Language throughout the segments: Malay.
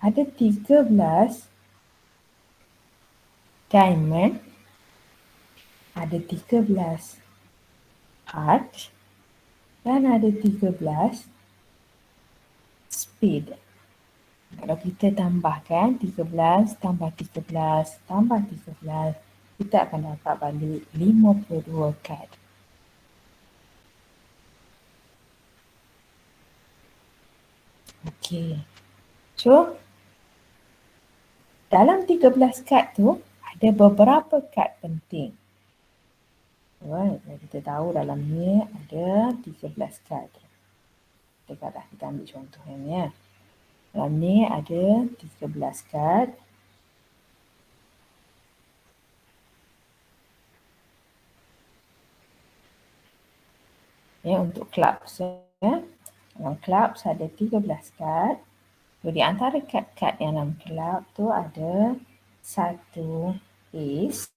ada 13 diamond, ada 13 heart dan ada 13 spade. Kalau kita tambahkan 13 tambah 13 tambah 13, kita akan dapat balik 52 kad. Okey. So, dalam 13 kad tu ada beberapa kad penting. Kita tahu dalam ni ada 13 kad. Dekatlah kita ambil contoh yang ni. Dalam ni ada 13 kad. Ya, untuk clubs. Ya. Dalam clubs ada 13 kad. So, di antara kad-kad yang dalam club tu ada satu ace.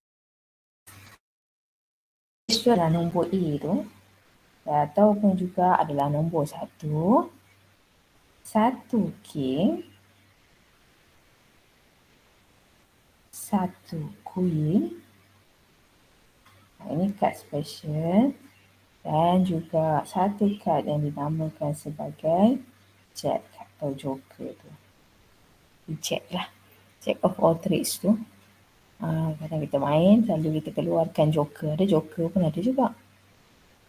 Ace tu adalah nombor A tu. Ataupun juga adalah nombor 1. Satu king. Satu queen. Ini kad special. Dan juga satu kad yang dinamakan sebagai jack atau joker tu. Jack lah. Jack of all trades tu. Kadang kita main, selalu kita keluarkan joker. Ada joker pun ada juga.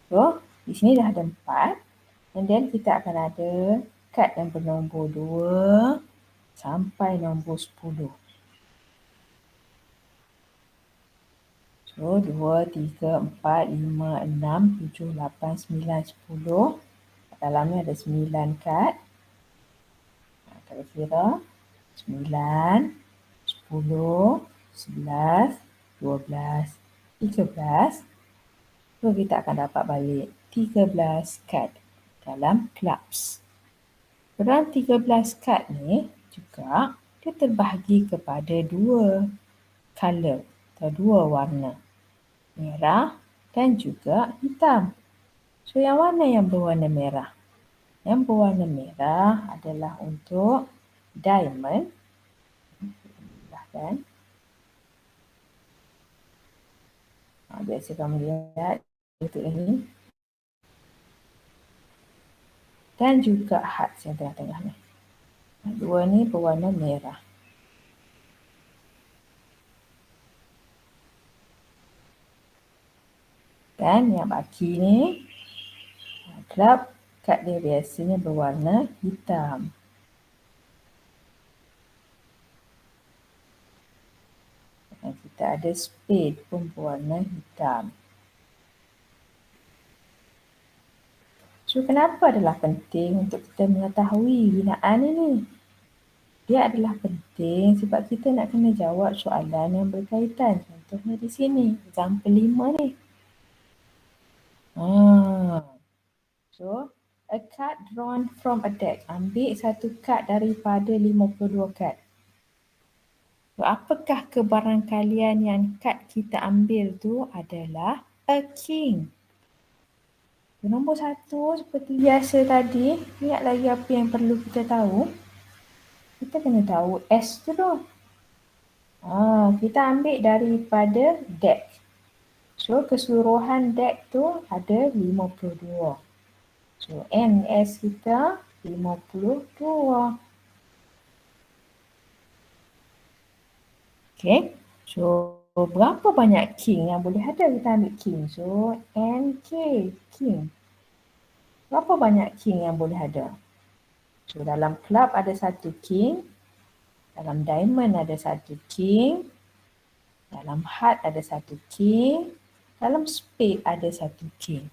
So, di sini dah ada 4. And then kita akan ada kad yang bernombor 2 sampai nombor 10. So, 2, 3, 4, 5, 6, 7, 8, 9, 10. Dalamnya ada 9 kad. Kita kira 9, 10, 11, 12, 13. So, kita akan dapat balik 13 kad dalam clubs. Dalam 13 kad ni juga dia terbahagi kepada 2 color atau 2 warna. Merah dan juga hitam. So, yang mana yang berwarna merah? Yang berwarna merah adalah untuk diamond. Kan? Biasa kamu lihat untuk ini. Dan juga hearts yang tengah-tengah ni. Dua ni berwarna merah. Dan yang baki ni, club kad dia biasanya berwarna hitam. Dan kita ada spade pun berwarna hitam. So, kenapa adalah penting untuk kita mengetahui binaan ini? Dia adalah penting sebab kita nak kena jawab soalan yang berkaitan. Contohnya di sini, example 5 ni. So, a card drawn from a deck. Ambil satu kad daripada 52 kad. So, apakah kebarangkalian yang kad kita ambil tu adalah a king. So, nombor 1 seperti biasa tadi, ingat lagi apa yang perlu kita tahu? Kita kena tahu S tu tu. Kita ambil daripada deck. So, keseluruhan deck tu ada 52. So, NS kita 52. Okay. So, berapa banyak king yang boleh ada? Kita ambil king. So, NK, king. Berapa banyak king yang boleh ada? So, dalam club ada satu king. Dalam diamond ada satu king. Dalam heart ada satu king. Dalam spade ada satu king.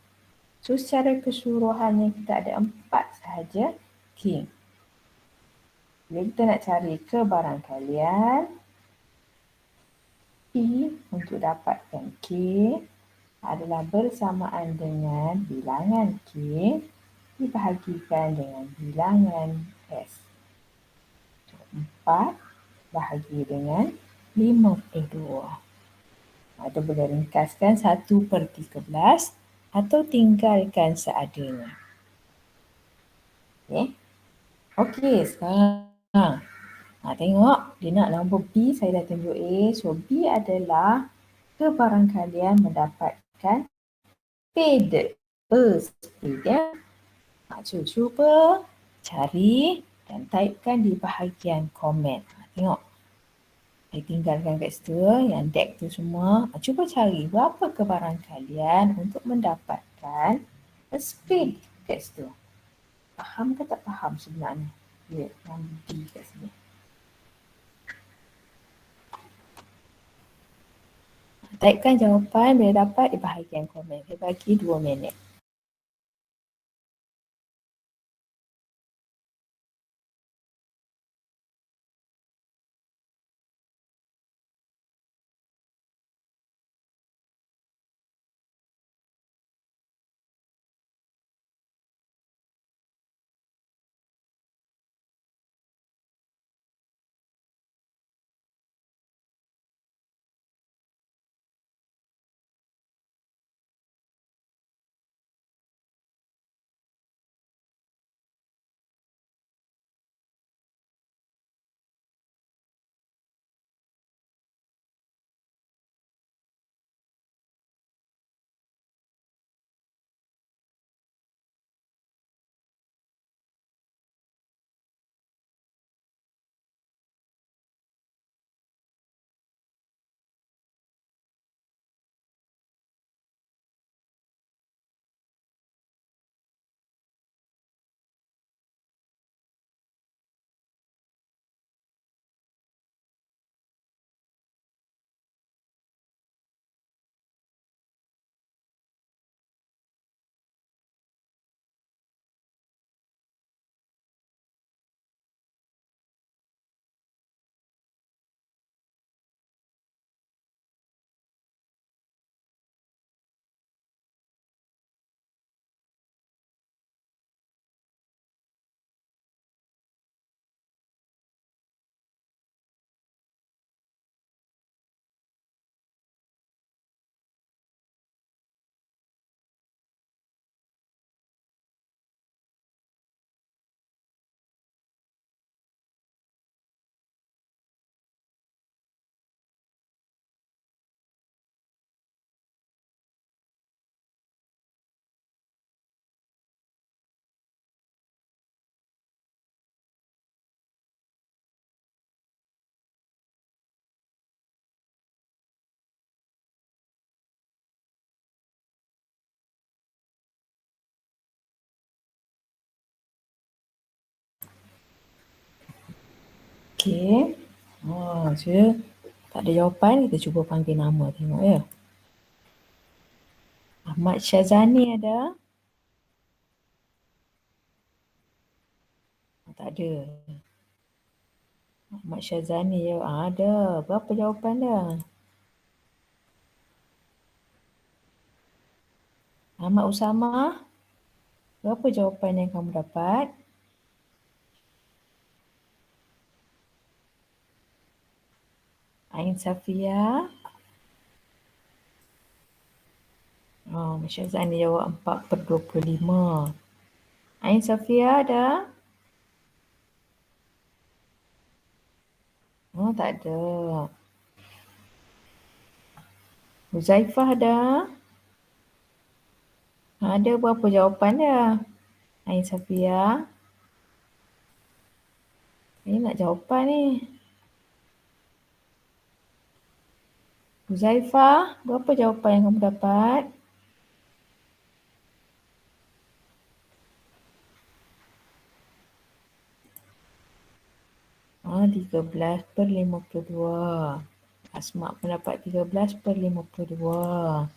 So, secara keseluruhannya kita ada 4 sahaja king. Jadi, kita nak cari kebarangkalian P untuk dapatkan K adalah bersamaan dengan bilangan K dibahagikan dengan bilangan S. 4 bahagi dengan 52. Atau boleh ringkaskan 1/13 atau tinggalkan seadanya. Okey, sekarang Tengok, dia nak nombor B, saya dah tunjuk A. So, B adalah kebarangkalian mendapatkan spade. Spade ya. Cuba cari dan typekan di bahagian komen. Tengok. Saya tinggalkan kat situ yang deck tu semua. Cuba cari berapa kebarangkalian untuk mendapatkan spade kat situ. Faham ke tak faham sebenarnya? Ya, yang D kat sini. Typekan jawapan bila dapat di bahagian komen. Saya bagi 2 minit. Okey. So, tak ada jawapan, kita cuba panggil nama tengok ya. Ahmad Syazani ada? Tak ada. Ahmad Syazani ya, ada. Berapa jawapan dia? Ahmad Usama, berapa jawapan yang kamu dapat? Ain Safia. Syazani jawab 4/25. Ain Safia ada? Tak ada. Huzaifah ada? Ada berapa jawapan dia? Ain Safia. Ini nak jawapan ni. Huzaifah, berapa jawapan yang kamu dapat? Ah, 13/52. Asma mendapat 13/52.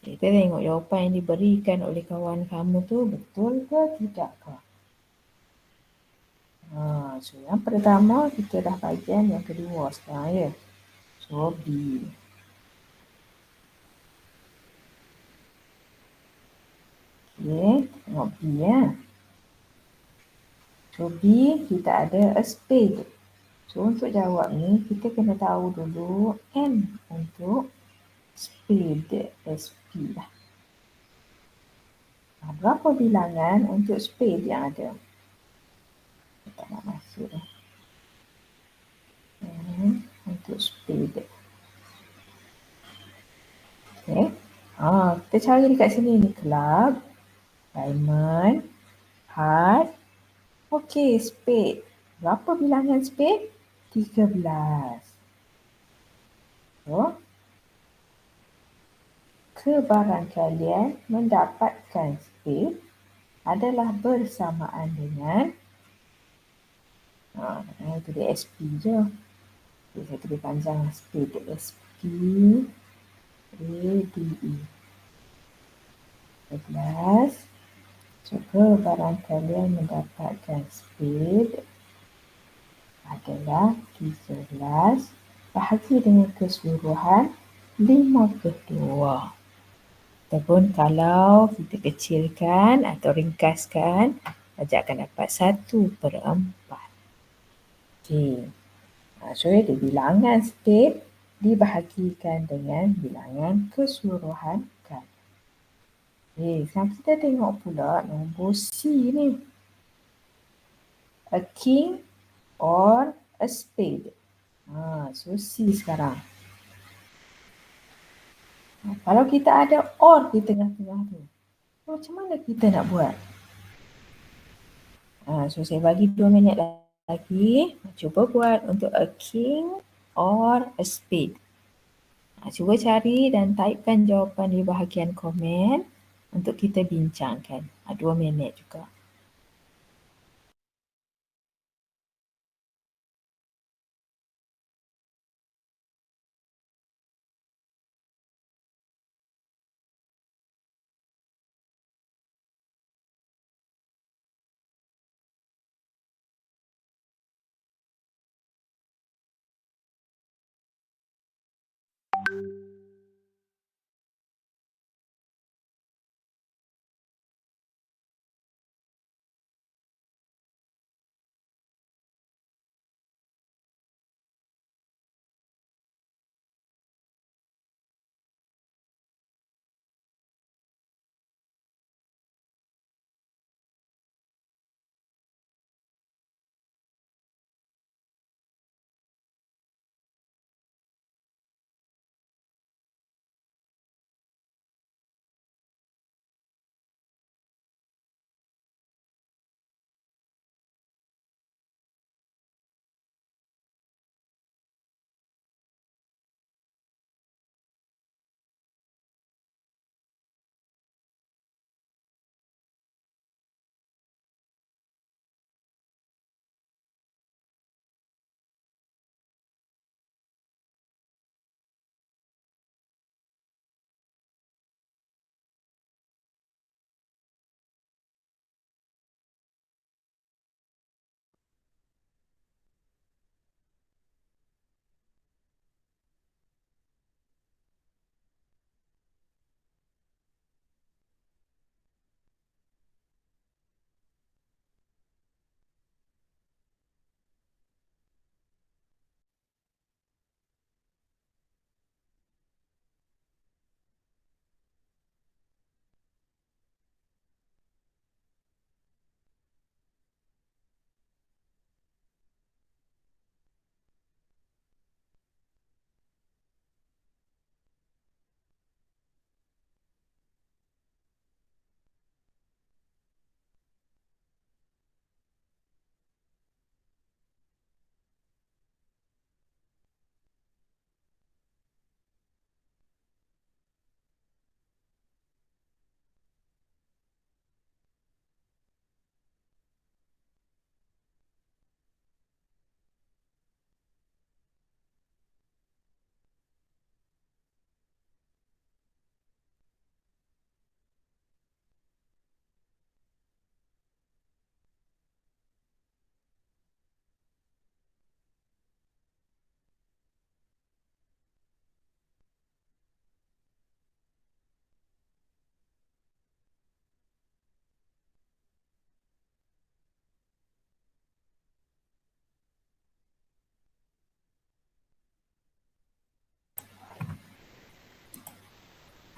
Kita tengok jawapan yang diberikan oleh kawan kamu tu betul ke tidak ke? So yang pertama kita dah bagian yang kedua sekarang ya. So B. Okay, tengok B ya. So B kita ada a spade. So untuk jawab ni kita kena tahu dulu N untuk spade. SP lah. Berapa bilangan untuk spade yang ada? tak nak masuk dah. Untuk spade. Okay. Kita cari dekat sini ni club, diamond, heart. Okey, spade. Berapa bilangan spade? 13. So, kebarangkalian mendapatkan spade adalah bersamaan dengan itu dia SP je. Okay, saya tulis panjang spade SP ADE 11. Jika barangkalian mendapatkan spade adalah 13 bahagi dengan keseluruhan 52. Ataupun kalau kita kecilkan atau ringkaskan, saja akan dapat 1/4. Okey. So, ada bilangan spade dibahagikan dengan bilangan keseluruhan kad. Okey, sekarang kita tengok pula nombor C ni. A king or a spade. So C sekarang. Kalau kita ada or di tengah-tengah tu, macam mana kita nak buat? So saya bagi 2 minit lagi. Cuba buat untuk a king or a spade. Cuba cari dan typekan jawapan di bahagian komen untuk kita bincangkan. 2 minit juga.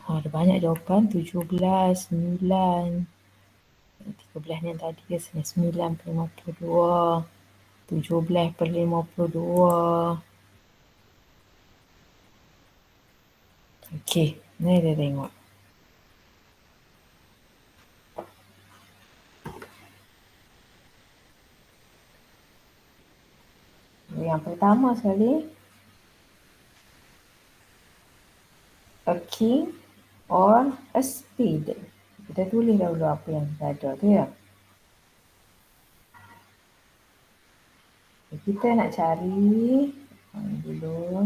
Ada banyak jawapan, 17, 9, 13 ni yang tadi ke 9/52. 17/52. Okey, ni kita tengok. Yang pertama sekali, a king or a spade. Kita tulis dahulu apa yang kita ada tu ya. Kita nak cari dulu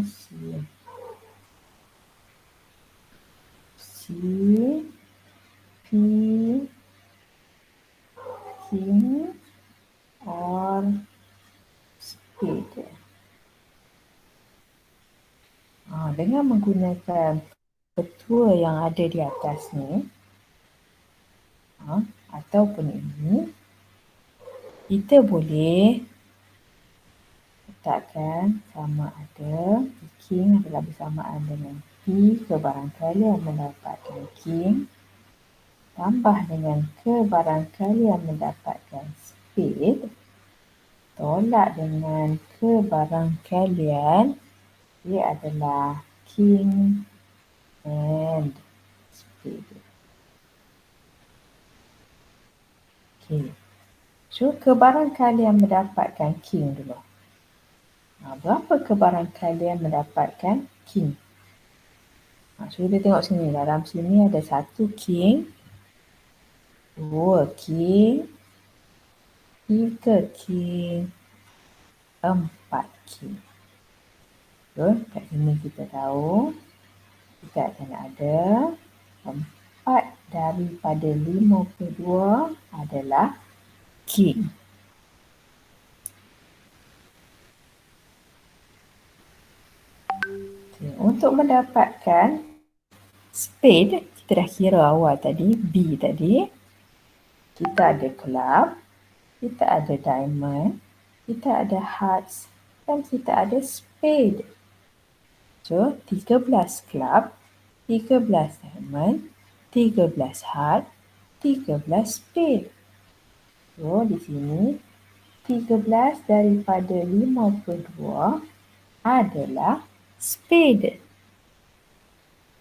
C, P, king or spade. Dengan menggunakan ketua yang ada di atas ni, ataupun ini, kita boleh letakkan sama ada king adalah bersamaan dengan P kebarangkalian mendapatkan king tambah dengan kebarangkalian mendapatkan spade tolak dengan kebarangkalian dia adalah king and spade. Okay. So kebarangkalian mendapatkan king dulu. Berapa kebarangkalian mendapatkan king? So kita tengok sini. Dalam sini ada 1 king, 2 king, 3 king, 4 king. So kat sini kita tahu kita akan ada 4 daripada 52 adalah king. Okay. Untuk mendapatkan spade, kita dah kira awal tadi, B tadi. Kita ada club, kita ada diamond, kita ada hearts dan kita ada spade. So, 13 club, 13 diamond, 13 heart, 13 spade. So, di sini 13 daripada 52 adalah spade.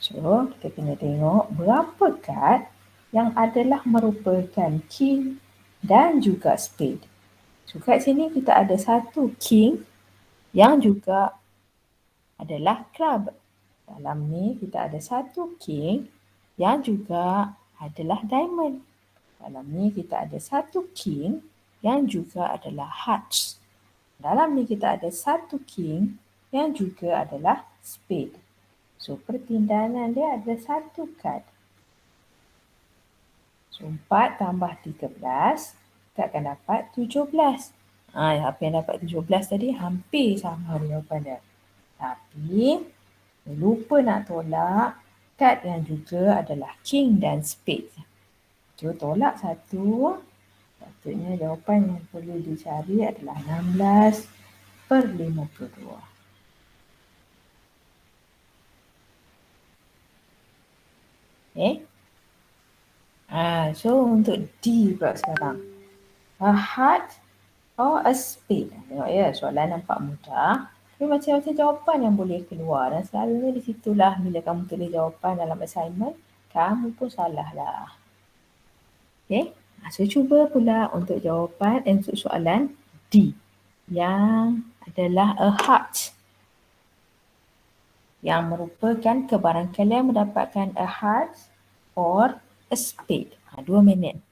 So, kita kena tengok berapa kad yang adalah merupakan king dan juga spade. So, kat sini kita ada 1 king yang juga adalah club. Dalam ni kita ada 1 king yang juga adalah diamond. Dalam ni kita ada 1 king yang juga adalah hearts. Dalam ni kita ada 1 king yang juga adalah spade. So, pertindahan dia ada 1 kad. So, 4 tambah 13, kita akan dapat 17. Apa yang dapat 17 tadi hampir sama jawapan dia. Tapi, lupa nak tolak kad yang juga adalah king dan spade. So, tolak 1. Patutnya jawapan yang perlu dicari adalah 16/52. Okay. So untuk D pula sekarang. A heart or a spade. Tengok ya, soalan nampak mudah. Tapi macam-macam jawapan yang boleh keluar. Dan selalunya di situlah bila kamu tulis jawapan dalam assignment, kamu pun salah lah. Okay. So cuba pula untuk jawapan untuk soalan D. Yang adalah a heart. Yang merupakan kebarangkalian mendapatkan a heart or a spade. 2 minit.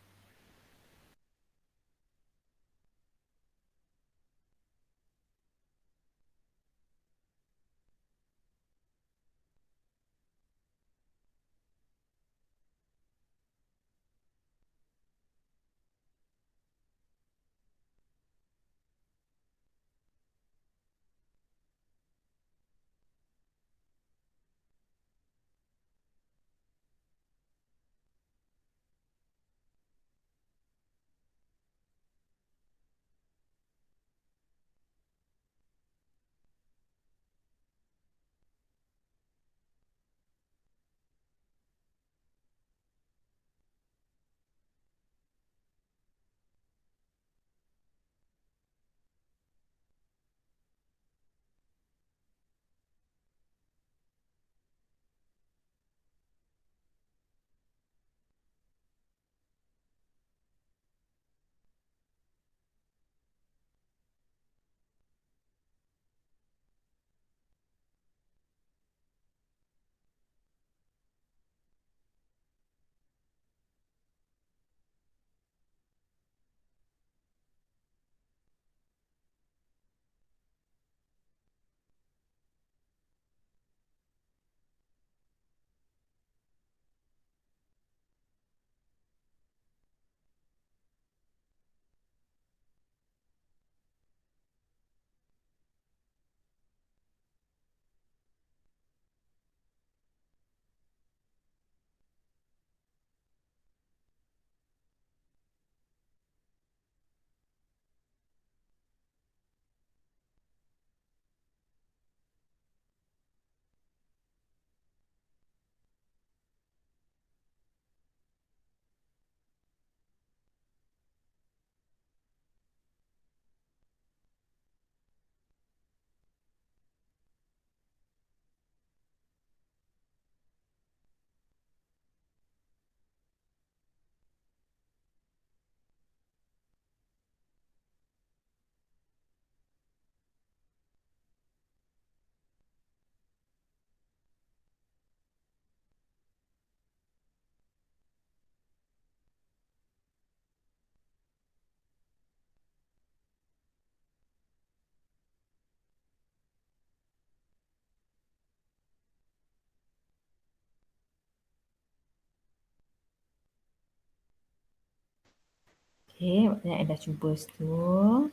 Banyak yang dah cuba situ.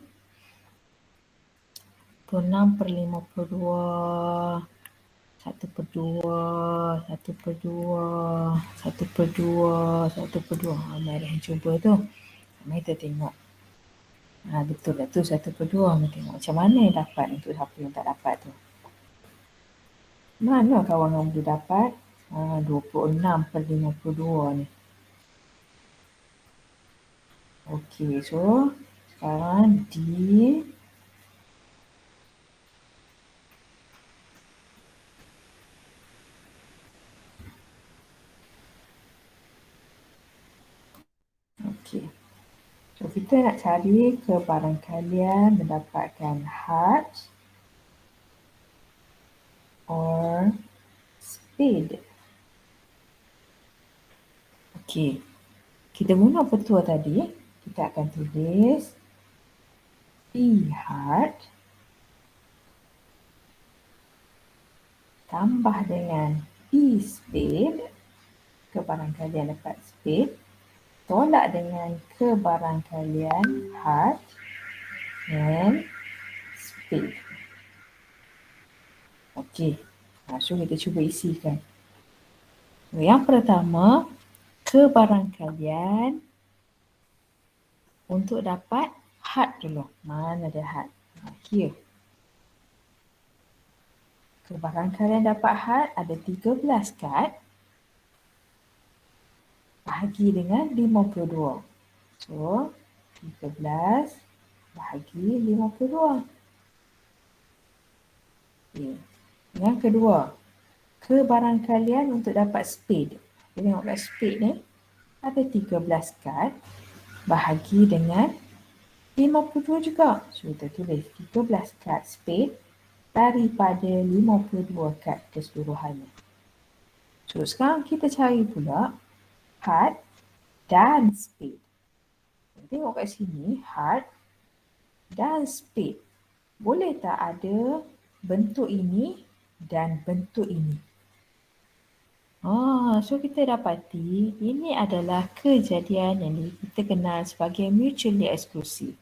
26/52, 1/2, 1/2, 1/2, 1/2. Ramai dah yang cuba tu. Mari kita tengok. Betul lah tu 1/2. Mari tengok macam mana yang dapat untuk siapa yang tak dapat tu. Mana kawan yang boleh dapat 26/52 ni. Okey, so sekarang D. Okey. So kita nak cari kebarangkalian mendapatkan heart or spade. Okey. Kita guna petua tadi. Kita akan tulis P heart tambah dengan P spade. Kebarangkalian dapat spade. Tolak dengan kebarangkalian heart and spade. Okey. So kita cuba isikan. So, yang pertama, kebarangkalian untuk dapat heart dulu. Mana ada heart? Here. Kebarangkalian dapat heart ada 13 kad. Bahagi dengan 52. So, 13 bahagi 52. Okay. Yang kedua, kebarangkalian untuk dapat spade. Kita tengok kat spade ni, ada 13 kad bahagi dengan 52 juga. So, kita tulis 13 kad spade daripada 52 kad keseluruhannya. So, sekarang kita cari pula heart dan spade. Tengok kat sini, heart dan spade. Boleh tak ada bentuk ini dan bentuk ini? So kita dapati ini adalah kejadian yang kita kenal sebagai mutually exclusive.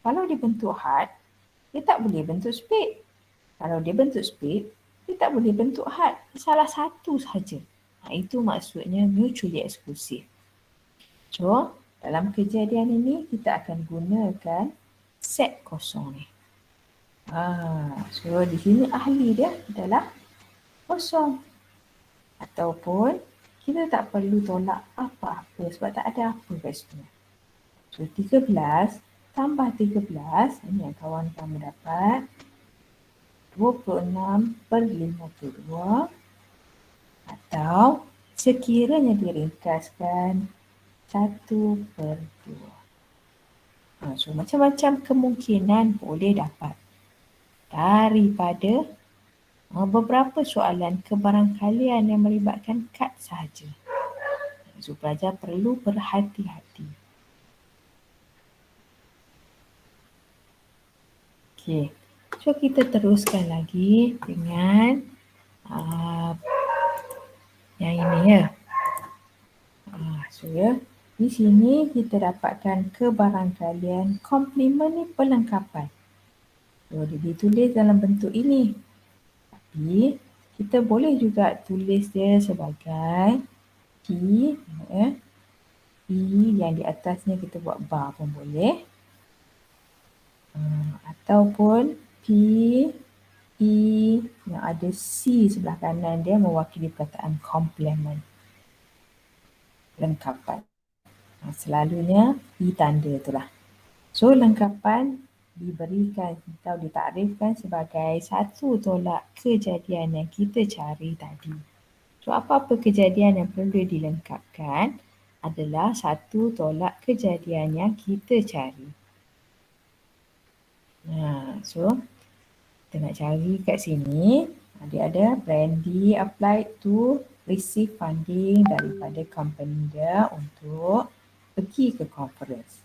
Kalau dia bentuk heart, dia tak boleh bentuk spade. Kalau dia bentuk spade, dia tak boleh bentuk heart. Salah satu sahaja. Itu maksudnya mutually exclusive. So, dalam kejadian ini kita akan gunakan set kosong ni. So di sini ahli dia adalah kosong. Ataupun kita tak perlu tolak apa-apa sebab tak ada apa kat situ. So 13 tambah 13, ini yang kawan kamu dapat 26/52 atau sekiranya diringkaskan 1/2. So macam-macam kemungkinan boleh dapat daripada beberapa soalan kebarangkalian yang melibatkan kad sahaja. So pelajar perlu berhati-hati. Okey. So kita teruskan lagi dengan yang ini ya. So ya, di sini kita dapatkan kebarangkalian komplement ni pelengkapan. So dia ditulis dalam bentuk ini. Tapi kita boleh juga tulis dia sebagai P, P yang di atasnya kita buat bar pun boleh. Ataupun P, E yang ada C sebelah kanan dia mewakili perkataan komplement. Lengkapan. Selalunya E tanda itulah. So lengkapan diberikan atau ditakrifkan sebagai satu tolak kejadian yang kita cari tadi. So apa-apa kejadian yang perlu dilengkapkan adalah satu tolak kejadian yang kita cari. So kita nak cari kat sini, dia ada Brandy applied to receive funding daripada company dia untuk pergi ke conference.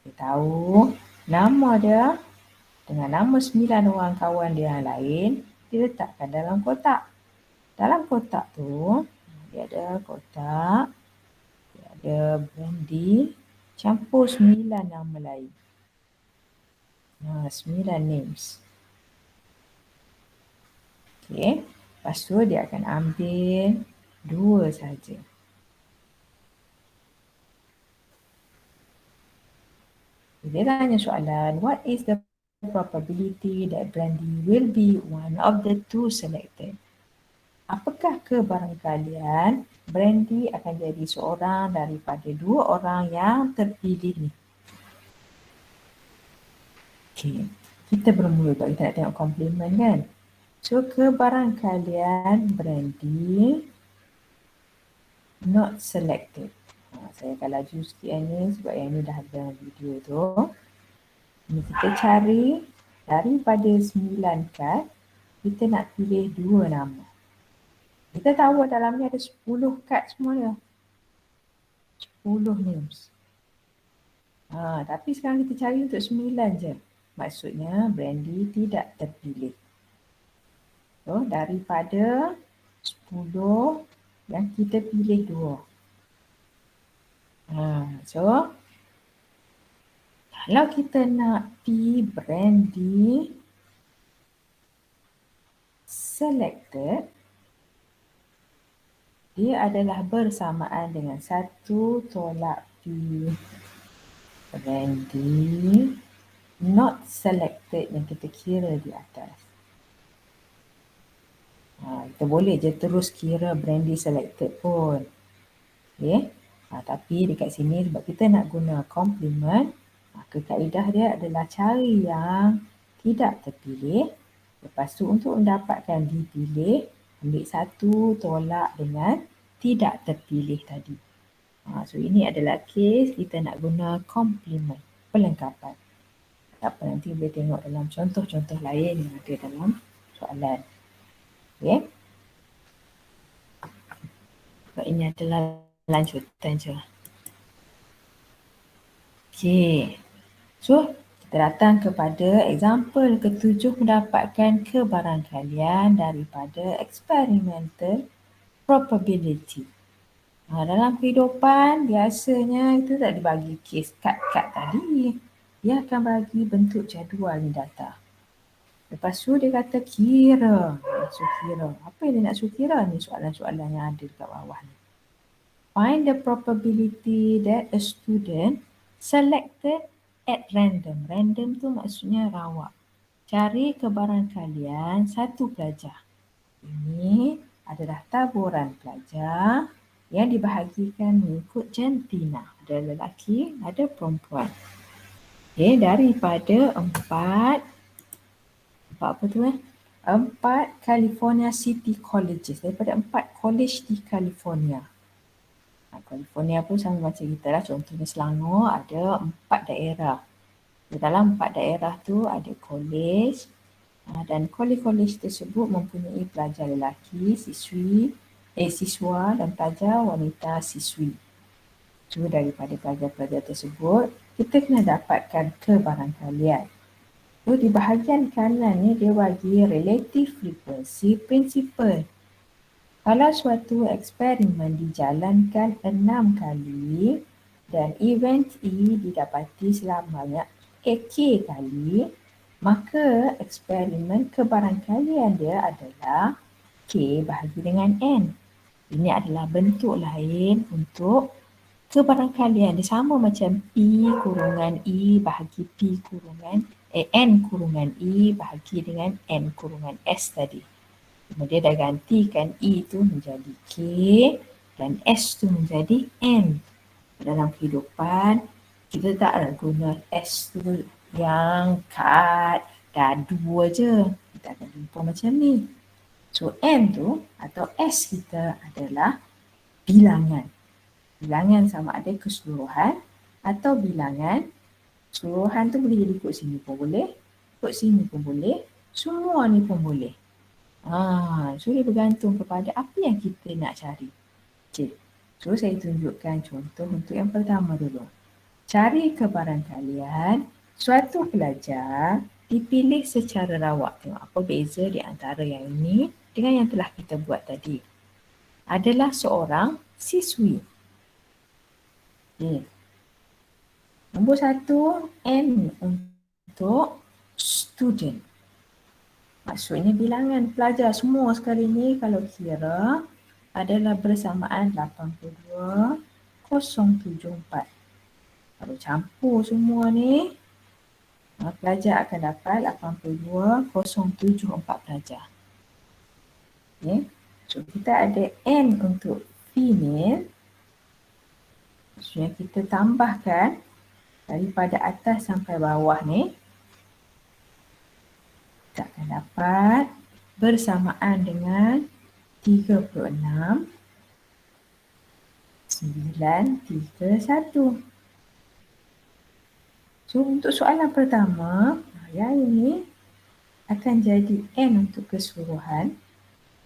Dia tahu nama dia dengan nama 9 orang kawan dia yang lain, dia letakkan dalam kotak. Dalam kotak tu, dia ada kotak, dia ada Brandy, campur 9 nama lain. 9 names. Okay. Lepas tu dia akan ambil 2 saja. Dia tanya soalan, what is the probability that Brandy will be one of the 2 selected? Apakah kebarangkalian Brandy akan jadi seorang daripada 2 orang yang terpilih ni? Okay. Kita bermula kalau kita nak tengok komplement kan. So kebarangkalian Brandy not selected. Saya akan laju sikit yang ni sebab yang ni dah ada video tu. Ini kita cari daripada 9 kad, kita nak pilih 2 nama. Kita tahu dalam ni ada 10 kad semua dia. 10 names. Tapi sekarang kita cari untuk 9 je. Maksudnya Brandy tidak terpilih. So daripada 10 yang kita pilih 2. So kalau kita nak P Brandy selected, dia adalah bersamaan dengan 1 tolak P Brandy not selected yang kita kira di atas. Kita boleh je terus kira Brandy selected pun. Okay. Tapi dekat sini sebab kita nak guna complement, maka kaedah dia adalah cari yang tidak terpilih. Lepas tu untuk mendapatkan dipilih, ambil 1 tolak dengan tidak terpilih tadi. So ini adalah case kita nak guna complement, pelengkapan. Tak apa, nanti boleh tengok dalam contoh-contoh lain yang ada dalam soalan. Okay. So ini adalah lanjutan je. Okay. So kita datang kepada example ke-7 mendapatkan kebarangkalian daripada experimental probability. Dalam kehidupan biasanya itu tak dibagi kes kad-kad tadi. Dia akan bagi bentuk jadual ni data. Lepas tu dia kata kira. Kira. Apa yang dia nak suruh kira ni soalan-soalan yang ada dekat bawah ni. Find the probability that a student selected at random. Random tu maksudnya rawak. Cari kebarangkalian satu pelajar. Ini adalah taburan pelajar yang dibahagikan mengikut jantina. Ada lelaki, ada perempuan. Okay, daripada 4 California City Colleges. Daripada 4 college di California. California pun sama macam kita lah. Contohnya Selangor ada 4 daerah. Di dalam 4 daerah tu ada college. Dan college tersebut mempunyai pelajar lelaki, siswa dan pelajar wanita siswi. So daripada pelajar-pelajar tersebut, kita kena dapatkan kebarangkalian. So di bahagian kanan ni dia bagi relative frequency principle. Kalau suatu eksperimen dijalankan 6 kali dan event E didapati selamanya K kali, maka eksperimen kebarangkalian dia adalah K bahagi dengan N. Ini adalah bentuk lain untuk kebarangkalian. Dia sama macam P kurungan E bahagi P kurungan N kurungan E bahagi dengan N kurungan S tadi. Kemudian dia gantikan E tu menjadi K dan S tu menjadi N. Dalam kehidupan, kita tak nak guna S tu yang kad dadu je. Kita akan jumpa macam ni. So N tu atau S kita adalah bilangan. Bilangan sama ada keseluruhan atau bilangan. Keseluruhan tu boleh jadi ikut sini pun boleh, ikut sini pun boleh, semua ni pun boleh. So dia bergantung kepada apa yang kita nak cari. Okay. So saya tunjukkan contoh untuk yang pertama dulu. Cari kebarangkalian suatu pelajar dipilih secara rawak. Tengok apa beza di antara yang ini dengan yang telah kita buat tadi. Adalah seorang siswi. Okay. Nombor 1, N untuk student. Maksudnya bilangan pelajar semua sekali ni kalau kira adalah bersamaan 82,074. Kalau campur semua ni, pelajar akan dapat 82,074 pelajar. Okay. So kita ada N untuk female. Maksudnya kita tambahkan daripada atas sampai bawah ni, kita akan dapat bersamaan dengan 36,931. So untuk soalan pertama, yang ini akan jadi N untuk keseluruhan,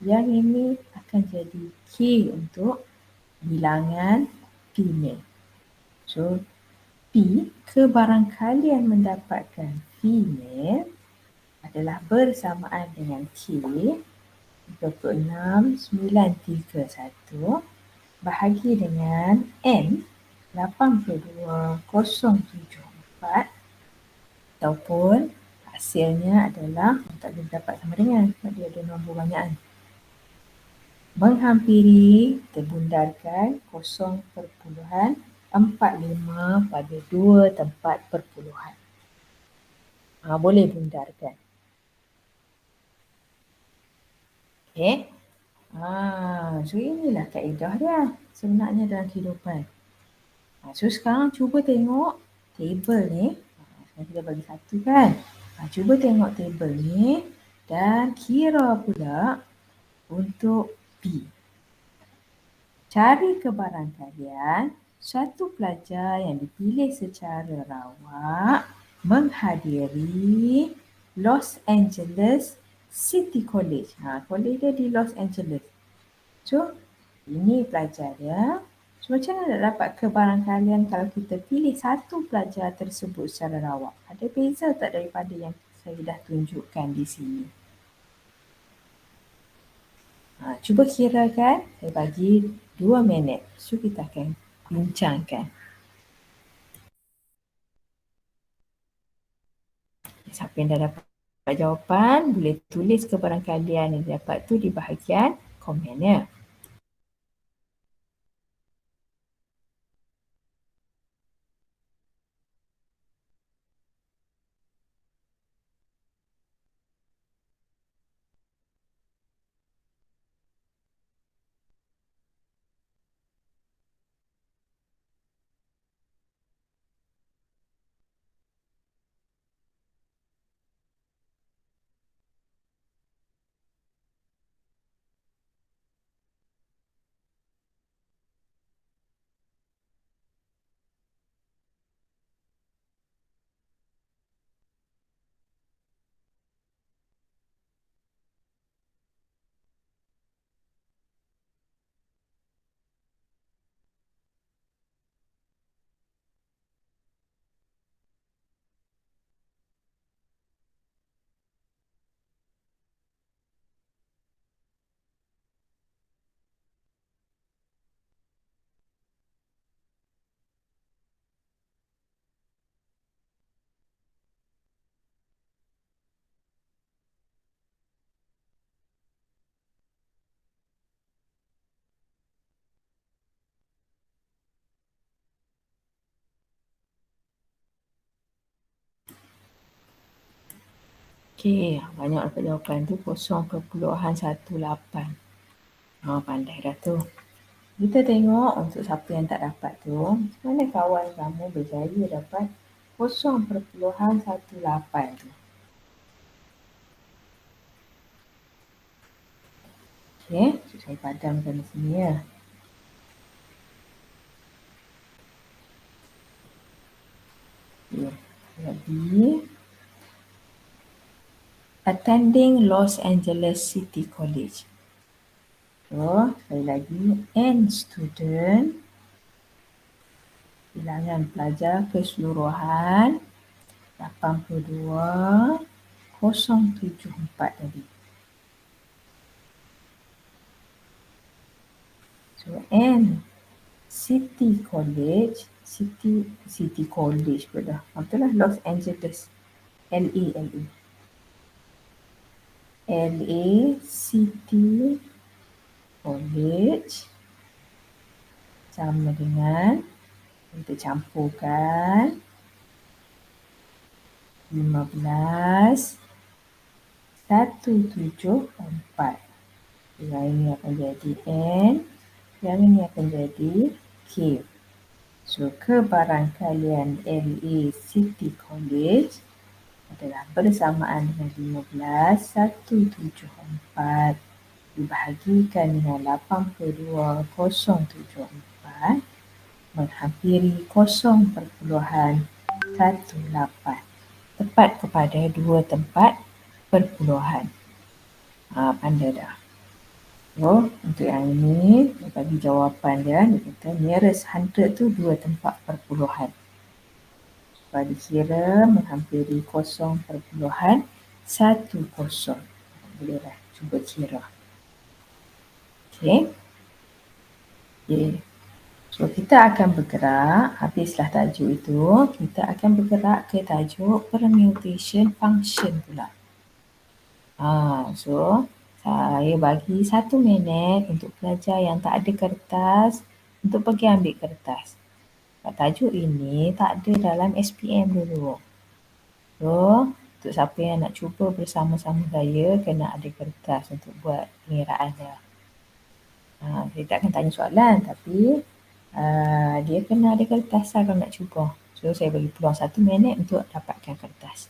yang ini akan jadi K untuk bilangan female. So P, kebarangkalian mendapatkan female adalah bersamaan dengan K 36,931 bahagi dengan N 82,074 ataupun hasilnya adalah tak boleh dapat sama dengan sebab dia ada nombor banyak. Menghampiri terbundarkan 0.45 pada 2 tempat perpuluhan. Boleh bundarkan. Okay. So inilah kaedah dia sebenarnya dalam kehidupan. So sekarang cuba tengok table ni. Sekarang kita bagi satu kan. Cuba tengok table ni dan kira pula untuk P. Cari kebarangkalian satu pelajar yang dipilih secara rawak menghadiri Los Angeles City College. College dia di Los Angeles. So, ini pelajar dia. So, macam mana nak dapat kebarangkalian kalau kita pilih satu pelajar tersebut secara rawak? Ada beza tak daripada yang saya dah tunjukkan di sini? Cuba kirakan, saya bagi 2 minit. So, kita akan bincangkan. Siapa yang dah dapat jawapan, boleh tulis kebarangkalian yang dapat tu di bahagian komen ya. Okey, banyak dapat jawapan tu 0.18. Pandai dah tu. Kita tengok untuk siapa yang tak dapat tu, mana kawan kamu berjaya dapat 0.18 tu. Okey, so saya padamkan di sini ya. Jadi, attending Los Angeles City College. So, sekali lagi, N student, bilangan pelajar keseluruhan 82,074 tadi. So, N City College City College pula. Betul lah, Los Angeles. LA. LA City College sama dengan kita campurkan 15 174. Yang ini akan jadi N, yang ini akan jadi K. So, kebarangkalian LA City College adalah bersamaan dengan 15 174 dibahagikan dengan 82,074 menghampiri 0.18. Tepat kepada 2 tempat perpuluhan. Pandai dah. So, untuk yang ini, dia bagi jawapan dia kata nearest 100 tu 2 tempat perpuluhan. Sebab dikira menghampiri 0.10. Bolehlah cuba kira. Okay. So, kita akan bergerak, habislah tajuk itu, kita akan bergerak ke tajuk permutation function pula. So, saya bagi 1 minit untuk pelajar yang tak ada kertas untuk pergi ambil kertas. Tajuk ini tak ada dalam SPM dulu. So, untuk siapa yang nak cuba bersama-sama saya, kena ada kertas untuk buat pengiraan dia. Saya tak akan tanya soalan, tapi dia kena ada kertas lah kalau nak cuba. So, saya bagi peluang 1 minit untuk dapatkan kertas.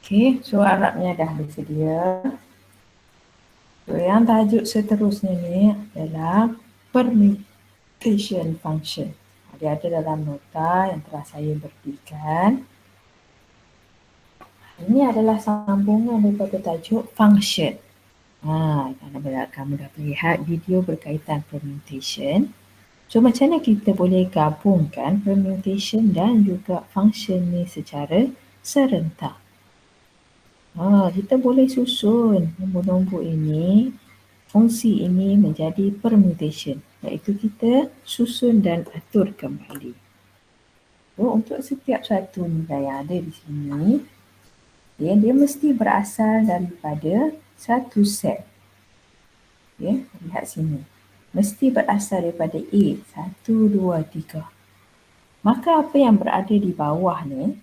Okay, so Arabnya dah bersedia. So, yang tajuk seterusnya ni adalah permutation function. Dia ada dalam nota yang telah saya berikan. Ini adalah sambungan daripada tajuk function. Kalau kamu dah lihat video berkaitan permutation. So, macam mana kita boleh gabungkan permutation dan juga function ni secara serentak? Kita boleh susun nombor-nombor ini, fungsi ini menjadi permutation, iaitu kita susun dan atur kembali. So, untuk setiap satu nilai yang ada di sini, dia mesti berasal daripada satu set. Okay, lihat sini. Mesti berasal daripada A, 1, 2, 3. Maka apa yang berada di bawah ni,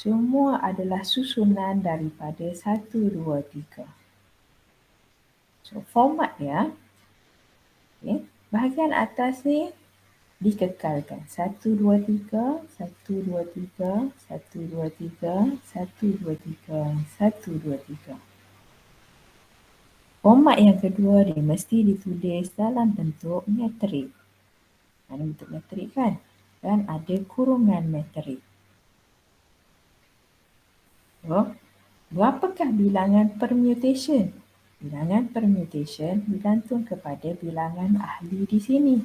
semua adalah susunan daripada 1, 2, 3. So, format dia, okay, bahagian atas ni dikekalkan. 1, 2, 3, 1, 2, 3, 1, 2, 3, 1, 2, 3, 1, 2, 3. Format yang kedua dia mesti ditulis dalam bentuk metrik. Ada bentuk metrik kan? Dan ada kurungan metrik. So, berapakah bilangan permutation? Bilangan permutation bergantung kepada bilangan ahli di sini.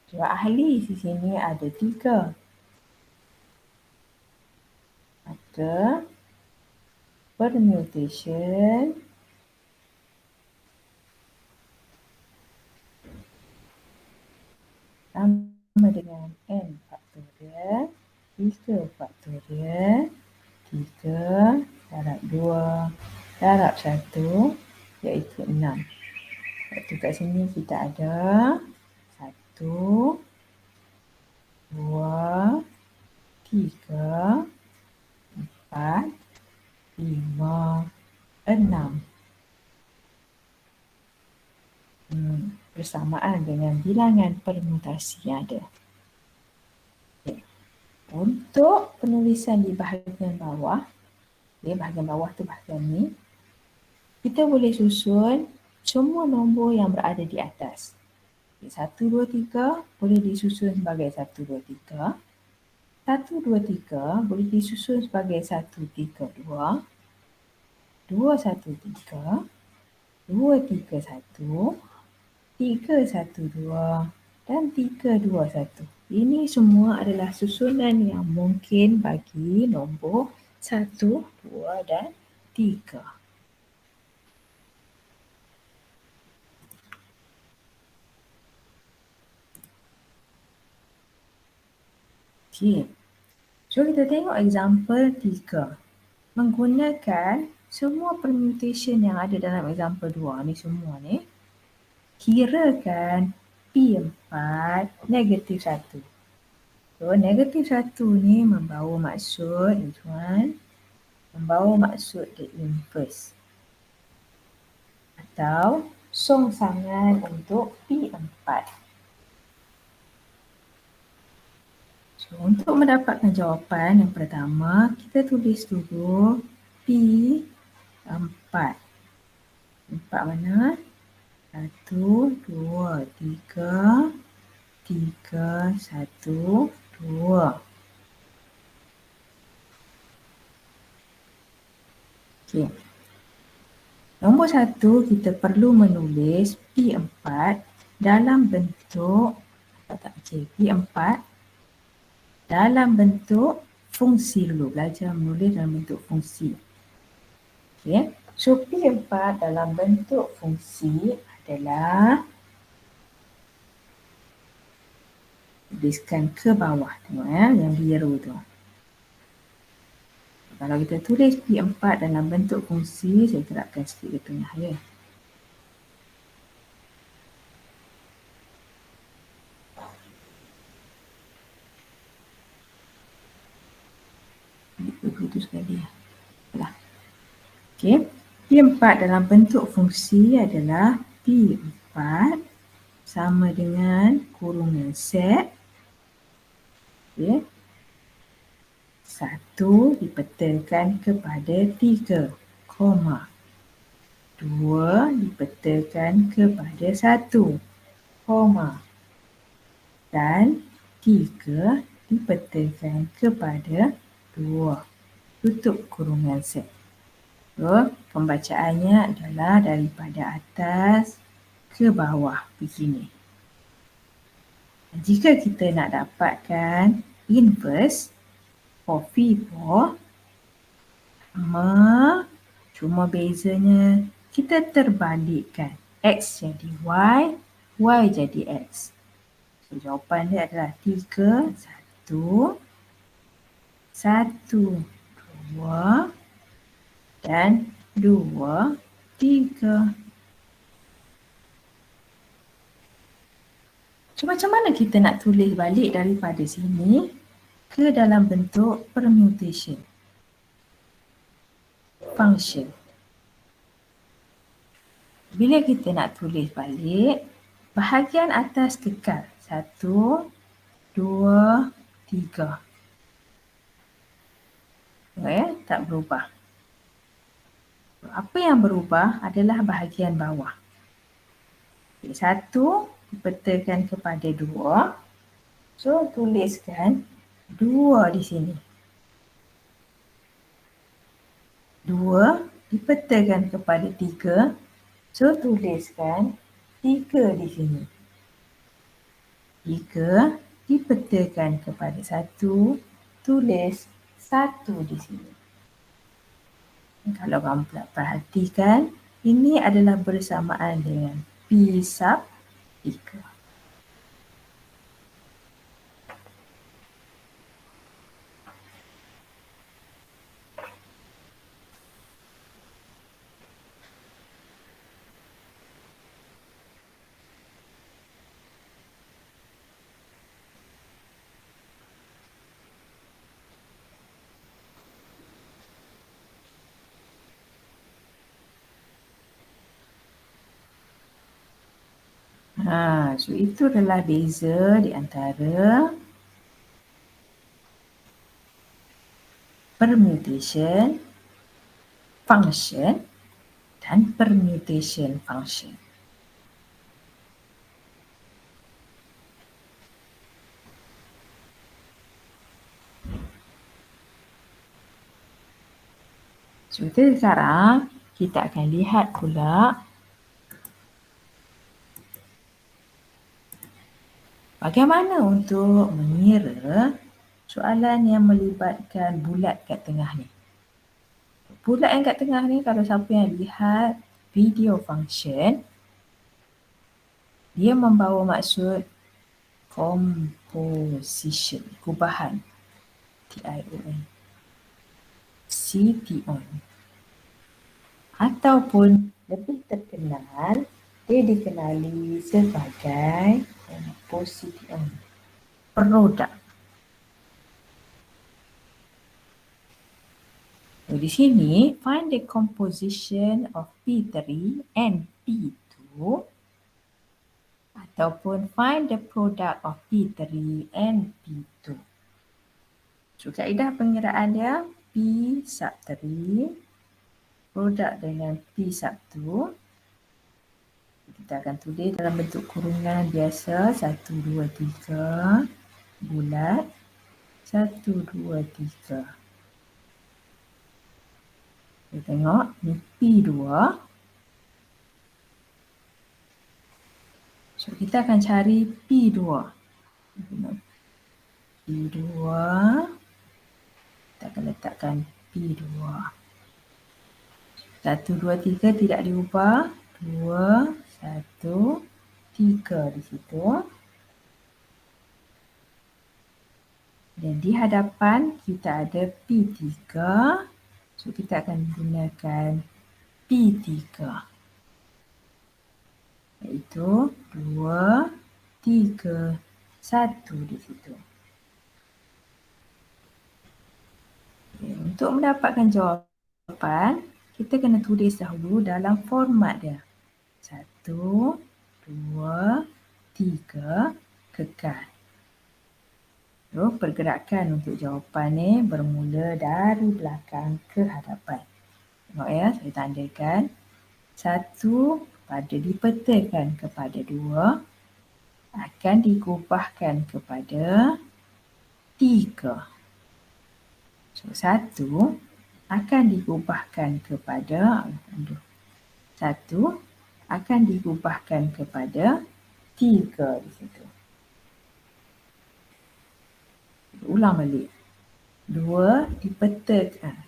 Jawab ahli di sini ada 3. Maka permutation sama dengan n faktorial 3 faktorial 3 darab 2 darab 1 iaitu 6. Lepas kat sini kita ada 1, 2, 3, 4, 5, 6. Bersamaan dengan bilangan permutasi yang ada. Okay. Untuk penulisan di bahagian bawah, bahagian bawah tu bahagian ni, kita boleh susun semua nombor yang berada di atas. 1, 2, 3 boleh disusun sebagai 1, 2, 3. 1, 2, 3 boleh disusun sebagai 1, 3, 2. 2, 1, 3. 2, 3, 1. 3, 1, 2 dan 3, 2, 1. Ini semua adalah susunan yang mungkin bagi nombor 1, 2 dan 3. Okey. So kita tengok example 3. Menggunakan semua permutation yang ada dalam example 2 ni semua ni, kirakan P4 negatif 1. So, negatif 1 ni membawa maksud, tuan, membawa maksud the inverse atau songsangan untuk P4. So, untuk mendapatkan jawapan yang pertama, kita tulis dulu P4. 4 mana? 1, 2, 3, 3, 1, 2. Okey. Nombor 1 kita perlu menulis P4 dalam bentuk P4 dalam bentuk fungsi dulu. Belajar menulis dalam bentuk fungsi. Okey. So P4 dalam bentuk fungsi adalah, tuliskan ke bawah tengok yang biru tu. Kalau kita tulis P4 dalam bentuk fungsi, saya terapkan sikit ke tengah ya. Begitu sekali ya. Okey. P4 dalam bentuk fungsi adalah P4 sama dengan kurungan set. Okey. 1 dipetakan kepada 3, 2 dipetakan kepada 1, dan 3 dipetakan kepada 2. Tutup kurungan set. So, pembacaannya adalah daripada atas ke bawah begini. Jika kita nak dapatkan inverse for P4, cuma bezanya kita terbalikkan. X jadi Y, Y jadi X. So, jawapan dia adalah 3, 1, 1, 2 dan 2, 3. So, macam mana kita nak tulis balik daripada sini ke dalam bentuk permutation function? Bila kita nak tulis balik, bahagian atas kekal. 1, 2, 3. Tak berubah. Apa yang berubah adalah bahagian bawah. 1 dipetakan kepada 2. So, tuliskan 2 di sini. 2 dipetakan kepada 3. So, tuliskan 3 di sini. Jika dipetakan kepada 1, tulis 1 di sini. Kalau kamu perhatikan, ini adalah bersamaan dengan P sub 3. So itu adalah beza di antara permutation function dan permutation function. So sekarang kita akan lihat pula bagaimana untuk mengira soalan yang melibatkan bulat kat tengah ni. Bulat yang kat tengah ni, kalau siapa yang lihat video function, dia membawa maksud composition, kubahan, T-I-O-N, C-T-O-N. Ataupun lebih terkenal, dia dikenali sebagai composition, produk. So, di sini, find the composition of P3 and P2 ataupun find the product of P3 and P2. So, kaedah pengiraan dia P sub 3 produk dengan P sub 2. Kita akan tulis dalam bentuk kurungan biasa 1, 2, 3 bulat 1, 2, 3. Kita tengok ni P2. So kita akan cari P2. P2. Kita akan letakkan P2. 1, 2, 3 tidak diubah. 2, 1, 3 di situ. Dan di hadapan kita ada P3. So kita akan gunakan P3. Iaitu 2, 3, 1 di situ. Okay. Untuk mendapatkan jawapan, kita kena tulis dahulu dalam format dia. 1, 2, 3, kekal. So, pergerakan untuk jawapan ni bermula dari belakang ke hadapan. Tengok ya, saya tandakan. 1 pada dipetakan kepada 2 akan digubahkan kepada 3. So, 1 akan digubahkan kepada 1 akan digubahkan kepada 3 di situ. Ulang balik. 2 dipetakan.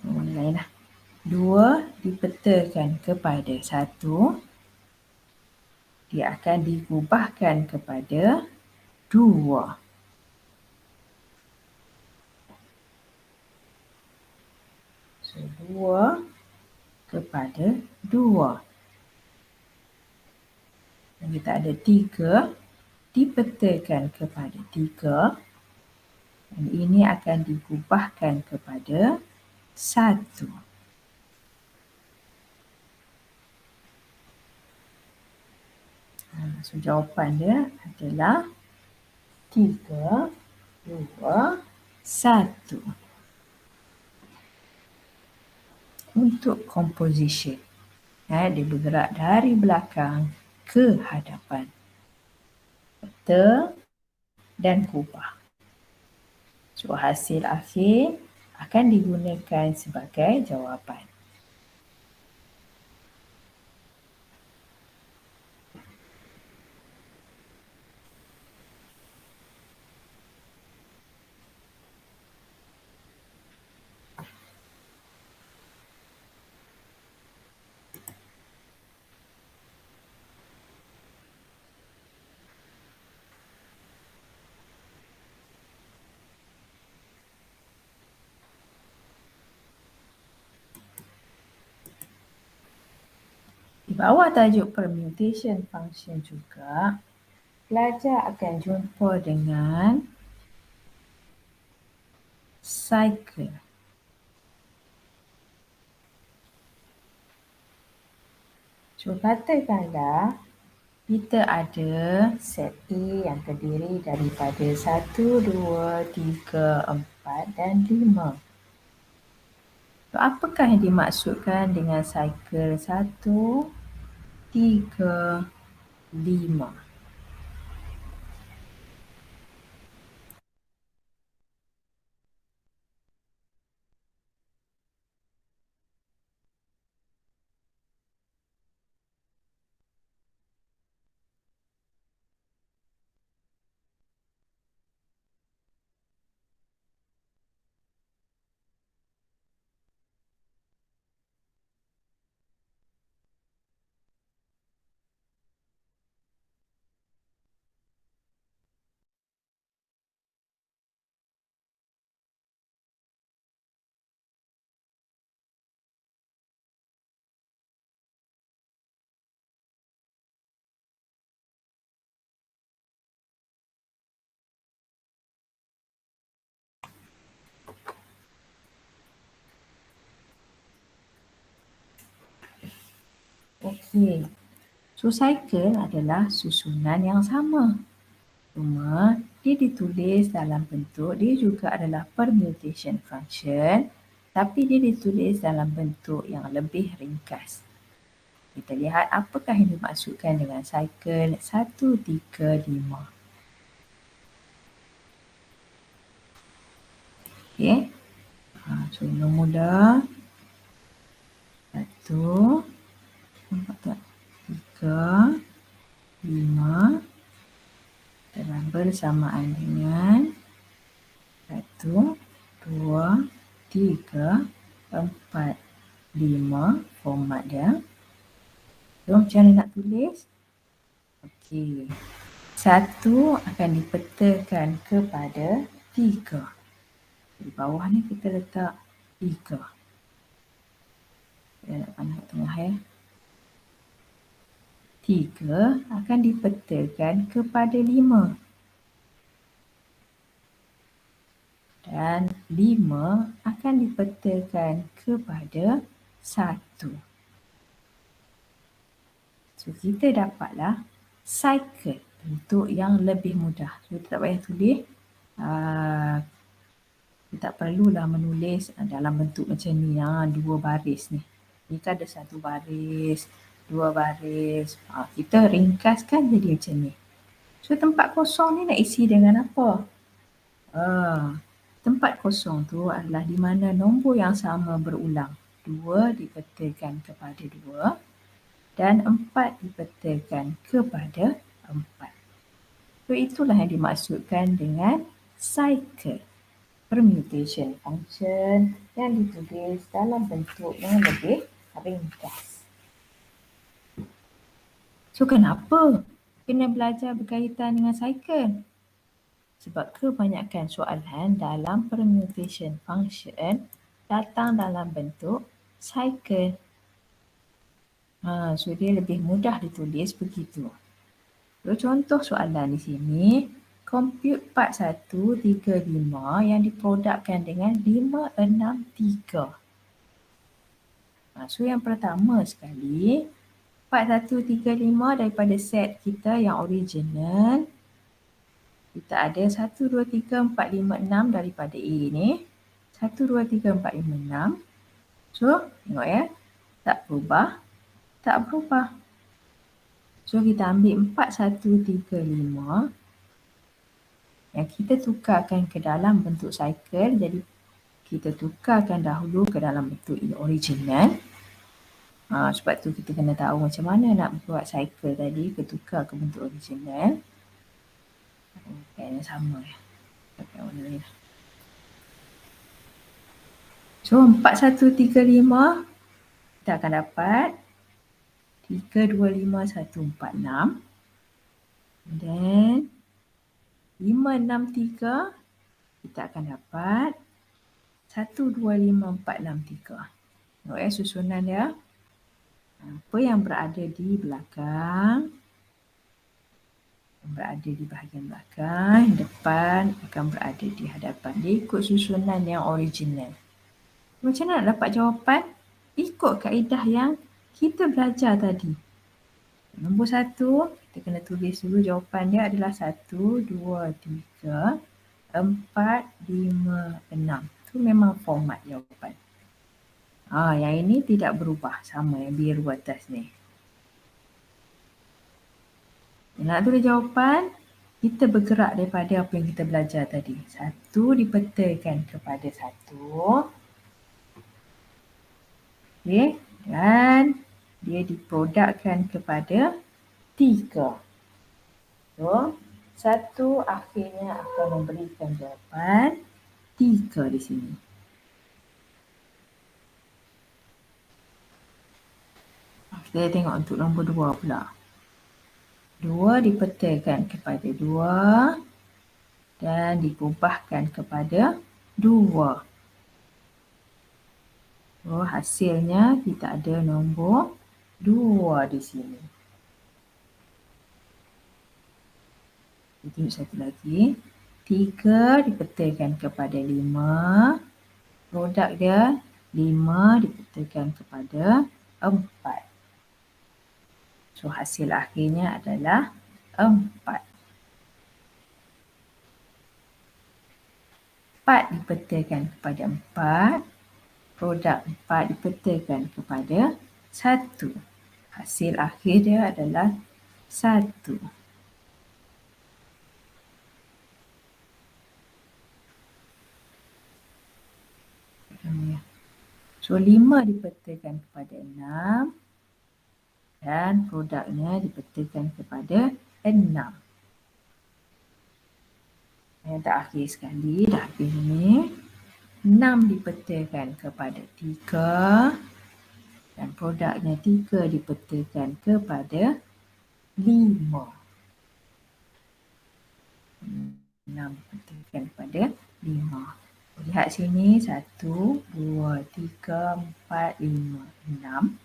Orang lain lah. 2 dipetakan kepada 1. Dia akan digubahkan kepada 2. So, 2 kepada 2. Dan kita ada 3 dipetakan kepada 3. Dan ini akan digubahkan kepada 1. So, jawapan dia adalah 3, 2, 1. Untuk composition, dia bergerak dari belakang ke hadapan. Peta dan kubah. So, hasil akhir akan digunakan sebagai jawapan. bawah tajuk permutation function juga, pelajar akan jumpa dengan cycle. So, katakanlah kita ada set A yang terdiri daripada 1, 2, 3, 4 dan 5. So, apakah yang dimaksudkan dengan cycle 1, 3, 5? Okey. So, cycle adalah susunan yang sama. Cuma dia ditulis dalam bentuk, dia juga adalah permutation function, tapi dia ditulis dalam bentuk yang lebih ringkas. Kita lihat apakah yang dimaksudkan dengan cycle 1, 3, 5. Okey. So, mula-mula 1, nampak tak? 3, 5 dalam bersamaan dengan 1, 2, 3, 4, 5 format dia. So, macam mana nak tulis? Okey. 1 akan dipetakan kepada 3. Di bawah ni kita letak 3. Saya nak panah kat tengah ya. 3 akan dipetakan kepada 5. Dan 5 akan dipetakan kepada 1. So, kita dapatlah cycle, bentuk yang lebih mudah. So, kita tak payah tulis. Kita tak perlulah menulis dalam bentuk macam ni, 2 baris ni. Ni kan ada 1 baris, 2 baris. Kita ringkaskan jadi macam ni. So, tempat kosong ni nak isi dengan apa? Tempat kosong tu adalah di mana nombor yang sama berulang. 2 dipetakan kepada 2 dan 4 dipetakan kepada 4. So, itulah yang dimaksudkan dengan cycle, permutation function yang ditulis dalam bentuk yang lebih ringkas. So, kenapa kena belajar berkaitan dengan cycle? Sebab kebanyakan soalan dalam permutation function datang dalam bentuk cycle. So, dia lebih mudah ditulis begitu. So, contoh soalan di sini, compute part 1, 3, 5 yang diprodukkan dengan 5, 6, 3. So, yang pertama sekali, part 1, 3, 5 daripada set kita yang original. Kita ada 1, 2, 3, 4, 5, 6 daripada A ni. 1, 2, 3, 4, 5, 6. So, tengok ya. Tak berubah. Tak berubah. So, kita ambil 4, 1, 3, 5. Yang kita tukarkan ke dalam bentuk cycle. Jadi, kita tukarkan dahulu ke dalam bentuk original. Sebab tu kita kena tahu macam mana nak buat cycle tadi. Kita tukar ke bentuk original. Yang sama ya. So, 4, 1, 3, 5. Kita akan dapat 3, 2, 5, 1, 4, 6. Dan 5, 6, 3. Kita akan dapat 1, 2, 5, 4, 6, 3. Tengok ya susunan dia. Apa yang berada di belakang, bahagian belakang, depan akan berada di hadapan. Dia ikut susunan yang original. Macam mana nak dapat jawapan? Ikut kaedah yang kita belajar tadi. Nombor 1, kita kena tulis dulu jawapan dia adalah 1, 2, 3, 4, 5, 6. Itu memang format jawapan. Yang ini tidak berubah, sama yang biru atas ni. Nak tulis jawapan, kita bergerak daripada apa yang kita belajar tadi. 1 dipetakan kepada 1. Okay. Dan dia diprodukkan kepada 3. So, 1 akhirnya akan memberikan jawapan 3 di sini. Kita tengok untuk nombor 2 pula. 2 dipetakan kepada 2 dan diubahkan kepada 2. So, hasilnya kita ada nombor 2 di sini. Kita tunjuk satu lagi. 3 dipetakan kepada 5. Produk dia 5 dipetakan kepada 4. So, hasil akhirnya adalah 4. 4 dipetakan kepada 4. Produk 4 dipetakan kepada 1. Hasil akhir dia adalah 1. So, 5 dipetakan kepada 6 dan produknya dipetakan kepada 6. Yang terakhir sekali, dah habis ni. 6 dipetakan kepada 3 dan produknya 3 dipetakan kepada 5. 6 dipetakan kepada 5. Lihat sini 1, 2, 3, 4, 5, 6.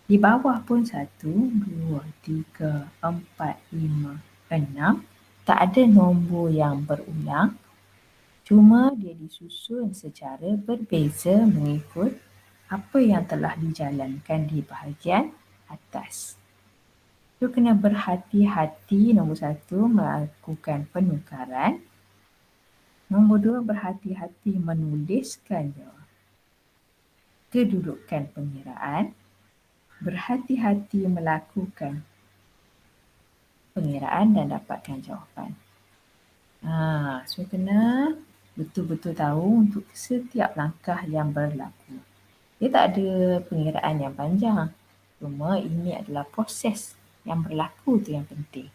Di bawah pun 1, 2, 3, 4, 5, 6. Tak ada nombor yang berulang. Cuma dia disusun secara berbeza mengikut apa yang telah dijalankan di bahagian atas. So, kena berhati-hati nombor 1 melakukan penukaran. Nombor 2 berhati-hati menuliskan kedudukan pengiraan. Berhati-hati melakukan pengiraan dan dapatkan jawapan. So, kena betul-betul tahu untuk setiap langkah yang berlaku. Dia tak ada pengiraan yang panjang. Cuma ini adalah proses yang berlaku tu yang penting.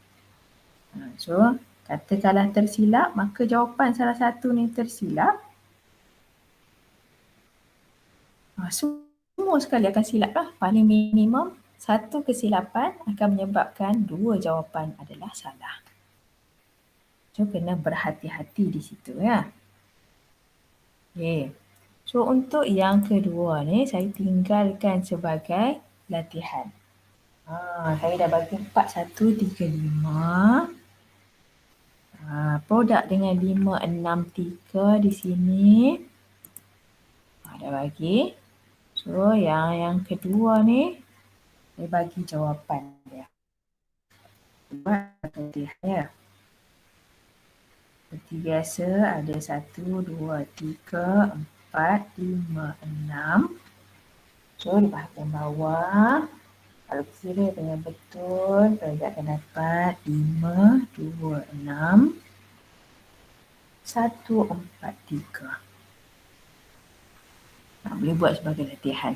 So, katakanlah tersilap, maka jawapan salah satu ni tersilap. Semua sekali akan silap lah. Paling minimum satu kesilapan akan menyebabkan 2 jawapan adalah salah. So, kena berhati-hati di situ ya. Okay. So, untuk yang kedua ni, saya tinggalkan sebagai latihan. Saya dah bagi 4, 1, 3, 5. Produk dengan 5, 6, 3 di sini. Dah bagi. So, yang kedua ni, saya bagi jawapan dia. Buat latihan ya. Seperti biasa, ada 1, 2, 3, 4, 5, 6. So, di bahagian bawah, kalau kira dengan betul, kita akan dapat 5, 2, 6, 1, 4, 3. Boleh buat sebagai latihan.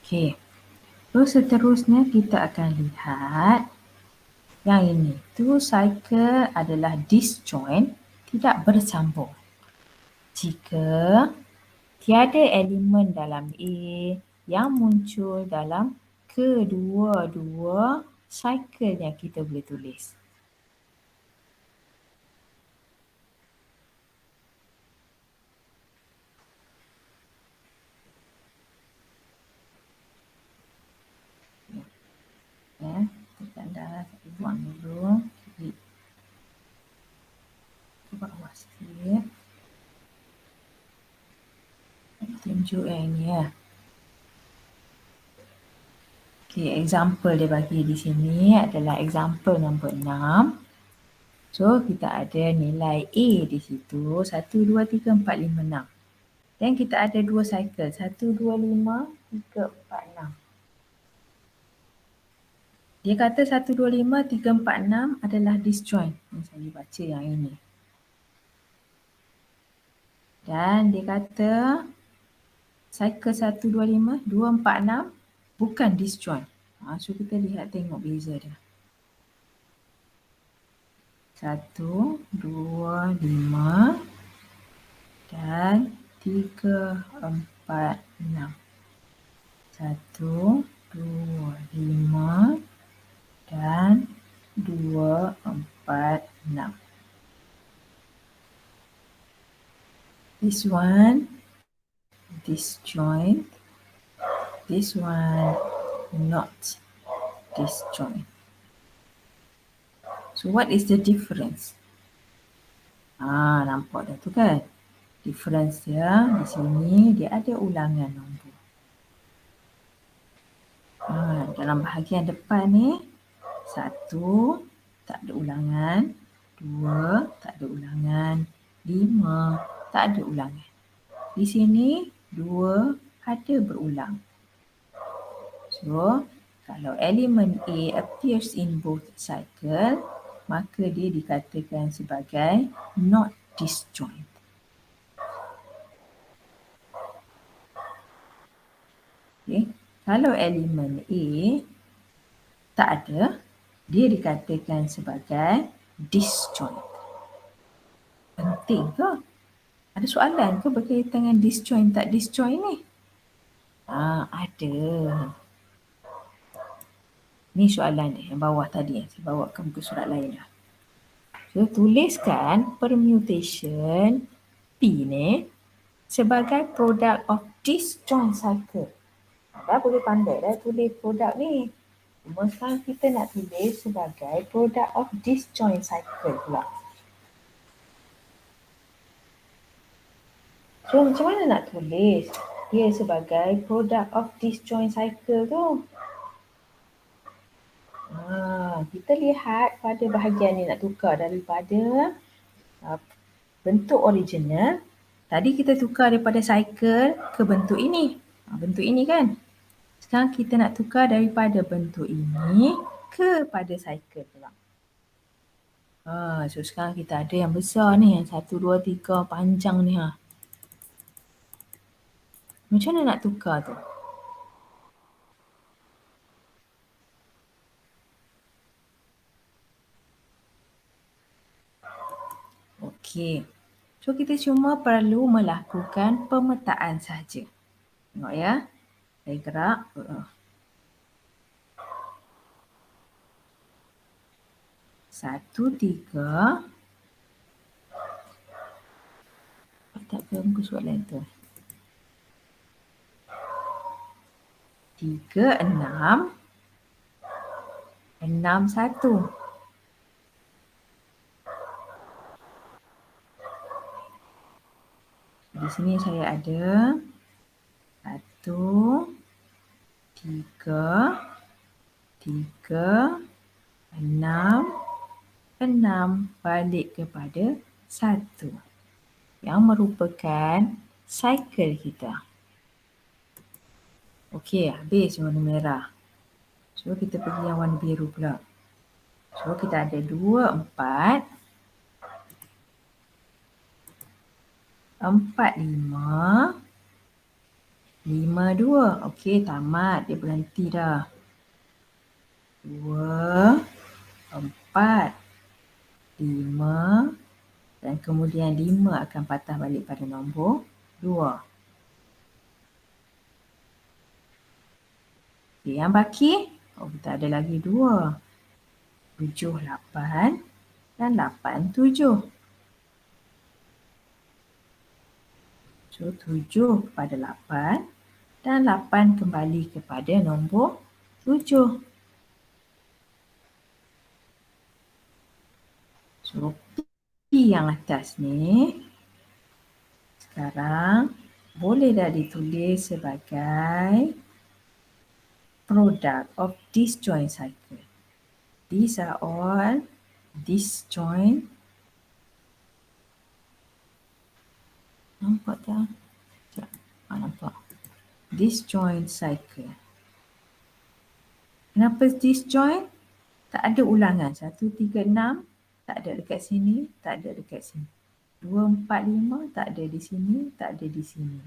Okay. So, So seterusnya kita akan lihat yang ini. Tu cycle adalah disjoint, tidak bersambung. Jika tiada elemen dalam A yang muncul dalam kedua-dua cycle yang kita boleh tulis. Ya, tekan darah, kita buang dulu. Klik ke bawah sikit. Tunjuk yang ini ya. Okay, example dia bagi di sini adalah example nombor 6. So, kita ada nilai A di situ. 1, 2, 3, 4, 5, 6. Dan kita ada dua cycle. 1, 2, 5, 3, 4, 6. Dia kata 1, 2, 5, 3, 4, 6 adalah disjoint. Saya baca yang ini. Dan dia kata cycle 1, 2, 5, 2, 4, 6 bukan disjoint. So kita lihat tengok beza dia. 1, 2, 5 dan 3, 4, 6. 1, 2, 5 dan 2, 4, 6. This one disjoint, this one not disjoint. So what is the difference? Nampak dah tu kan? Difference dia di sini dia ada ulangan nombor. Dalam bahagian depan ni 1 tak ada ulangan, 2 tak ada ulangan, 5 tak ada ulangan. Di sini 2 ada berulang. So, kalau elemen A appears in both cycle, maka dia dikatakan sebagai not disjoint. Okay. Kalau elemen A tak ada, dia dikatakan sebagai disjoint. Penting ke? Ada soalan ke berkaitan dengan disjoint tak disjoint ni? Ada. Ni soalan dia yang bawah tadi yang saya bawa ke muka surat lain dah. So, tuliskan permutation P ni sebagai product of disjoint cycle. Dah boleh pandai dah tulis produk ni. Cuma sekarang kita nak tulis sebagai product of disjoint cycle pula. So, macam mana nak tulis dia sebagai product of disjoint cycle tu? Kita lihat pada bahagian ni nak tukar daripada bentuk original. Tadi kita tukar daripada cycle ke bentuk ini. Bentuk ini kan? Sekarang kita nak tukar daripada bentuk ini kepada cycle pula. So sekarang kita ada yang besar ni, yang 1, 2, 3 panjang ni. Macam mana nak tukar tu? Okey. So kita cuma perlu melakukan pemetaan saja. Tengok ya. Saya gerak. 1, 3. Tak ke muka surat lain tu. 3, 6. 6, 1. Di sini saya ada 1, 3, 3, 6, 6 balik kepada 1 yang merupakan cycle kita. Okey, habis warna merah. So kita pergi yang warna biru pula. So kita ada 2, 4, 4, 5, 5, 2. Okey, tamat. Dia berhenti dah. 2, 4, 5 dan kemudian 5 akan patah balik pada nombor 2. Okey, yang baki, kita ada lagi 2. 7, 8 dan 8, 7. So, 7 kepada 8 dan 8 kembali kepada nombor 7. So, P yang atas ni sekarang boleh dah ditulis sebagai product of disjoint cycle. These are all disjoint. Nampak tak? Sekejap. Nampak. Disjoint cycle. Kenapa disjoint? Tak ada ulangan. 1, 3, 6 tak ada dekat sini, tak ada dekat sini. 2, 4, 5 tak ada di sini, tak ada di sini.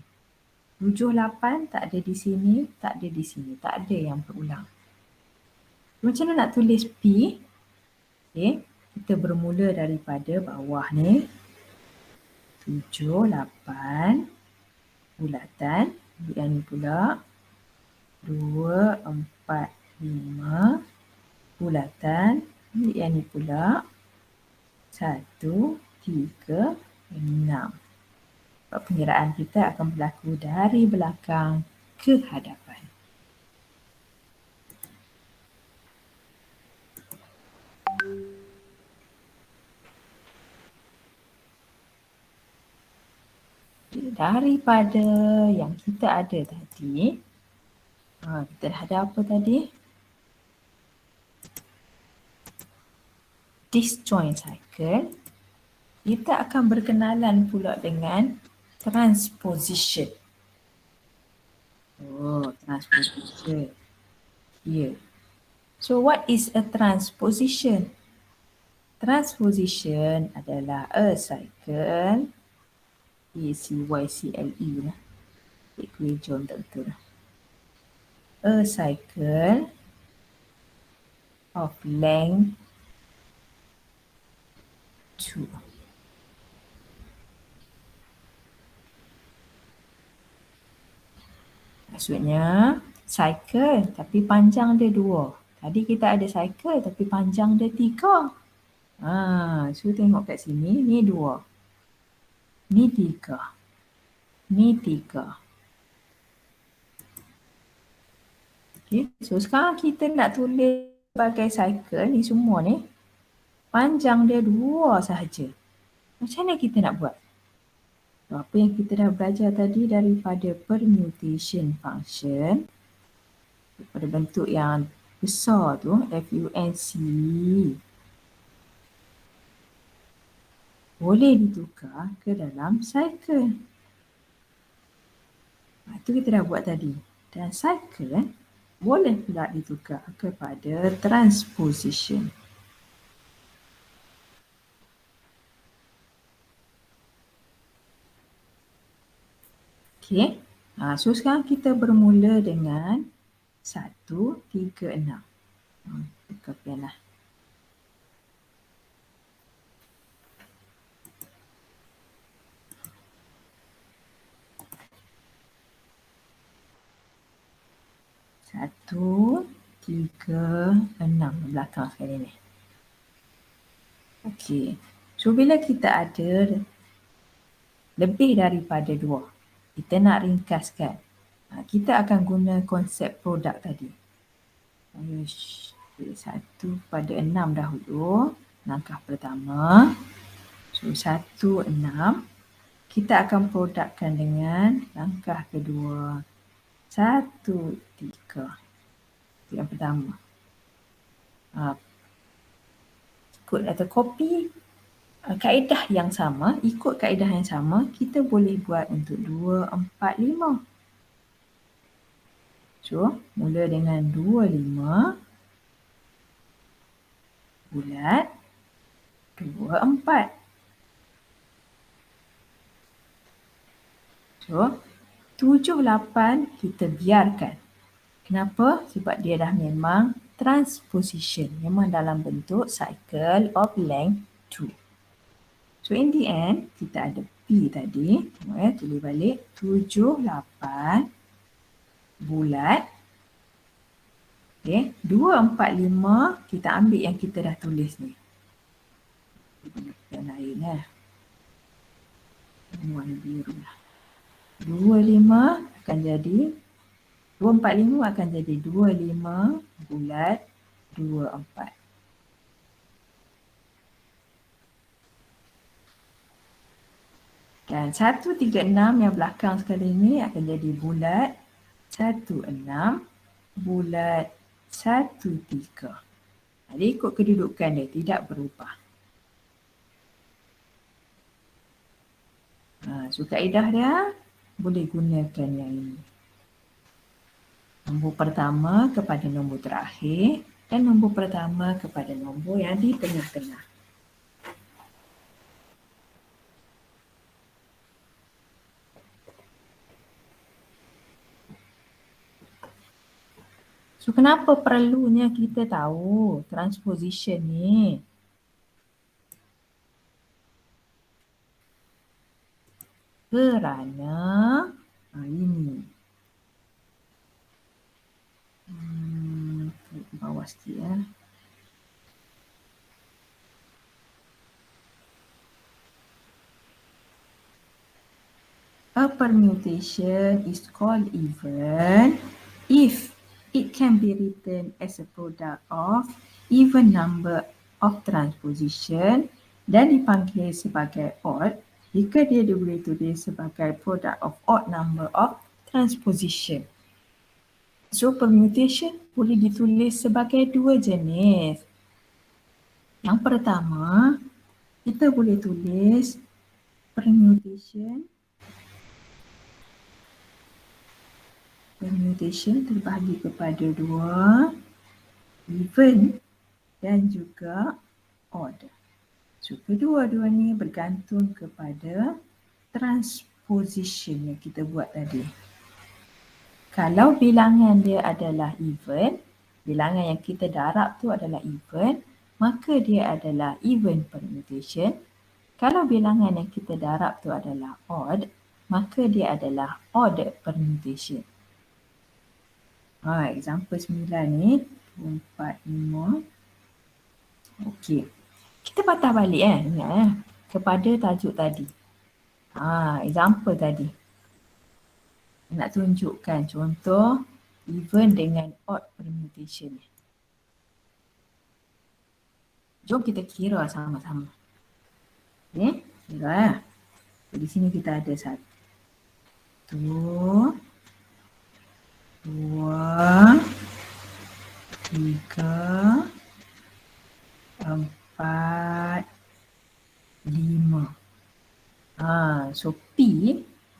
7, 8 tak ada di sini, tak ada di sini. Tak ada yang berulang. Macam mana nak tulis P? Okay. Kita bermula daripada bawah ni. 7, 8 bulatan. Yang ni pula 2, 4, 5 bulatan. Yang ni pula 1, 3, 6. Sebab pengiraan kita akan berlaku dari belakang ke hadapan. Daripada yang kita ada tadi, kita ada apa tadi? Disjoint cycle. Kita akan berkenalan pula dengan transposition. Transposition. Here. So, what is a transposition? Transposition adalah a cycle. A-C-Y-C-L-E lah. Cikgu John tak betul lah. A cycle of length 2. Maksudnya cycle tapi panjang dia 2. Tadi kita ada cycle tapi panjang dia 3. So tengok kat sini, ni 2. Ni 3. Ni 3. Okay, so sekarang kita nak tulis sebagai cycle ni semua ni. Panjang dia 2 sahaja. Macam mana kita nak buat? Apa yang kita dah belajar tadi daripada permutation function, pada bentuk yang besar tu, FUNC, boleh ditukar ke dalam cycle. Itu kita dah buat tadi. Dan cycle boleh pula ditukar kepada transposition. Okay. So sekarang kita bermula dengan 1, 3, 6. Buka pen lah. Satu, 3, 6 belakang sekali ni. Okey. So bila kita ada lebih daripada 2, kita nak ringkaskan. Kita akan guna konsep produk tadi. 1 pada 6 dahulu. Langkah pertama. So 1, 6. Kita akan produkkan dengan langkah kedua. 1, 3. Itu yang pertama. Ikut atau copy kaedah yang sama, ikut kaedah yang sama, kita boleh buat untuk 2, 4, 5. So, mula dengan 2, 5. Bulat. 2, 4. So, 7, 8 kita biarkan. Kenapa? Sebab dia dah memang transposition. Memang dalam bentuk cycle of length 2. So in the end, kita ada P tadi. Tengok ya, tulis balik. 7, 8 bulat. Okay. 2, 4, 5 kita ambil yang kita dah tulis ni. Yang lain lah. Warna biru lah. 2, 5 akan jadi 2, 4, 5 akan jadi 2, 5 bulat 2, 4. Dan 1, 3, 6 yang belakang sekali ni akan jadi bulat 1, 6 bulat 1, 3. Jadi ikut kedudukan dia tidak berubah. So kaedah dia boleh gunakan yang ini. Nombor pertama kepada nombor terakhir dan nombor pertama kepada nombor yang di tengah-tengah. So kenapa perlunya kita tahu transposition ni? Kerana ini. Bawah sikit ya. A permutation is called even if it can be written as a product of even number of transposition dan dipanggil sebagai odd jika dia boleh tulis sebagai product of odd number of transposition. So permutation boleh ditulis sebagai dua jenis. Yang pertama, kita boleh tulis permutation terbahagi kepada dua, even dan juga odd. So kedua-dua ni bergantung kepada transposition yang kita buat tadi. Kalau bilangan dia adalah even, bilangan yang kita darab tu adalah even, maka dia adalah even permutation. Kalau bilangan yang kita darab tu adalah odd, maka dia adalah odd permutation. Example 9 ni, 4, 5. Okey. Kita patah balik ingat kepada tajuk tadi. Example tadi. Nak tunjukkan contoh even dengan odd permutation. Jom kita kira sama-sama. Okay, kira ya. Di sini kita ada 1, 2, 3, 4, 5. So P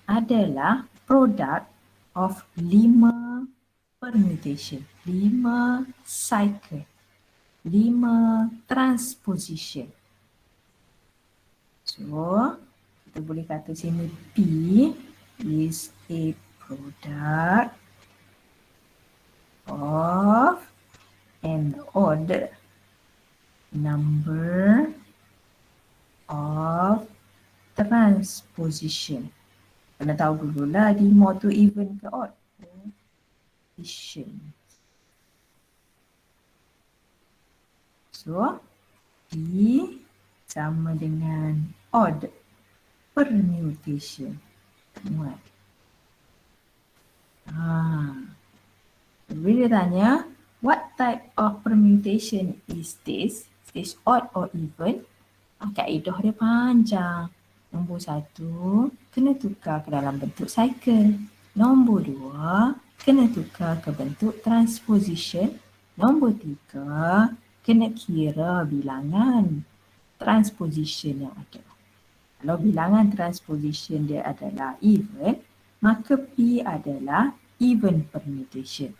adalah product of 5 permutation, 5 cycle, 5 transposition. So, kita boleh kata sini P is a product of an odd number of transposition. Kena tahu dululah lima tu even ke odd. Position. So, P sama dengan odd permutation. Muat. Bila dia tanya, what type of permutation is this? Is odd or even? Kaedah dia panjang. Nombor 1, kena tukar ke dalam bentuk cycle. Nombor 2, kena tukar ke bentuk transposition. Nombor 3, kena kira bilangan transposition yang ada. Kalau bilangan transposition dia adalah even, maka P adalah even permutation.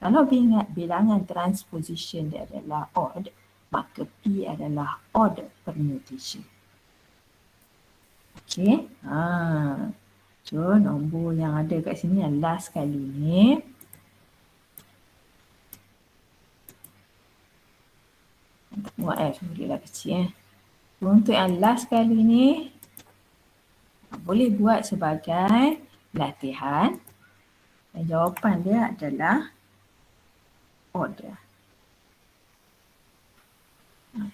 Kalau bilangan transposition dia adalah odd, maka P adalah odd permutation. Okey. So nombor yang ada kat sini yang last kali ni. Buat sorry lah kecil. So, untuk yang last kali ni boleh buat sebagai latihan. Dan jawapan dia adalah order.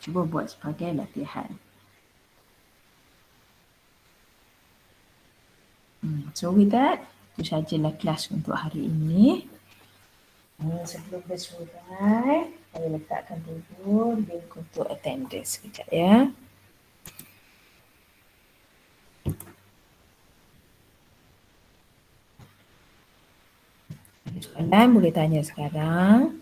Cuba buat sebagai latihan. So with that, itu sajalah kelas untuk hari ini. Sebelum bersurai, saya letakkan dulu link untuk attendance sekejap ya. Ada soalan boleh tanya sekarang.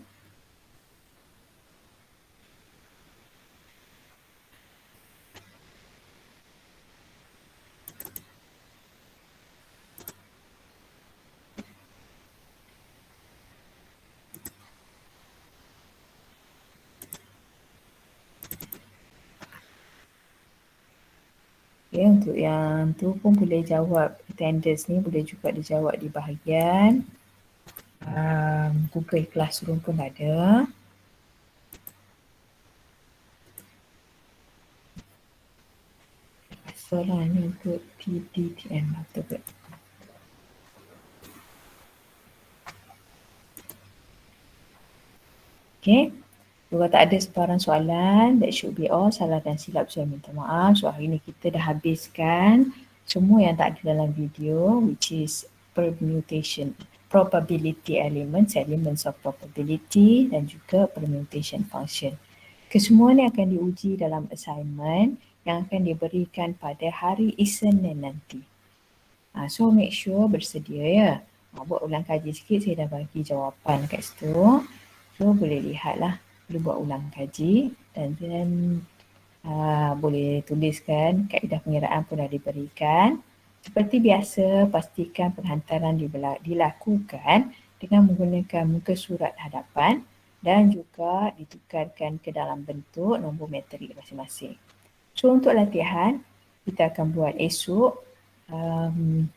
Okay, untuk yang tu pun boleh jawab attendance ni boleh juga dijawab di bahagian Google Classroom pun ada. Soalan ni untuk PDTM betul ke? Okay. Kalau tak ada sebarang soalan, that should be all. Salah dan silap saya minta maaf. So hari ni kita dah habiskan semua yang tak ada dalam video, which is permutation, probability elements, elements of probability dan juga permutation function. Kesemua ni akan diuji dalam assignment yang akan diberikan pada hari Isnin nanti. So make sure bersedia ya. Buat ulang kaji sikit, saya dah bagi jawapan kat situ. So boleh lihatlah. Boleh buat ulang kaji dan boleh tuliskan kaedah pengiraan pun dah diberikan. Seperti biasa, pastikan penghantaran dilakukan dengan menggunakan muka surat hadapan dan juga ditukarkan ke dalam bentuk nombor matrik masing-masing. So untuk latihan, kita akan buat esok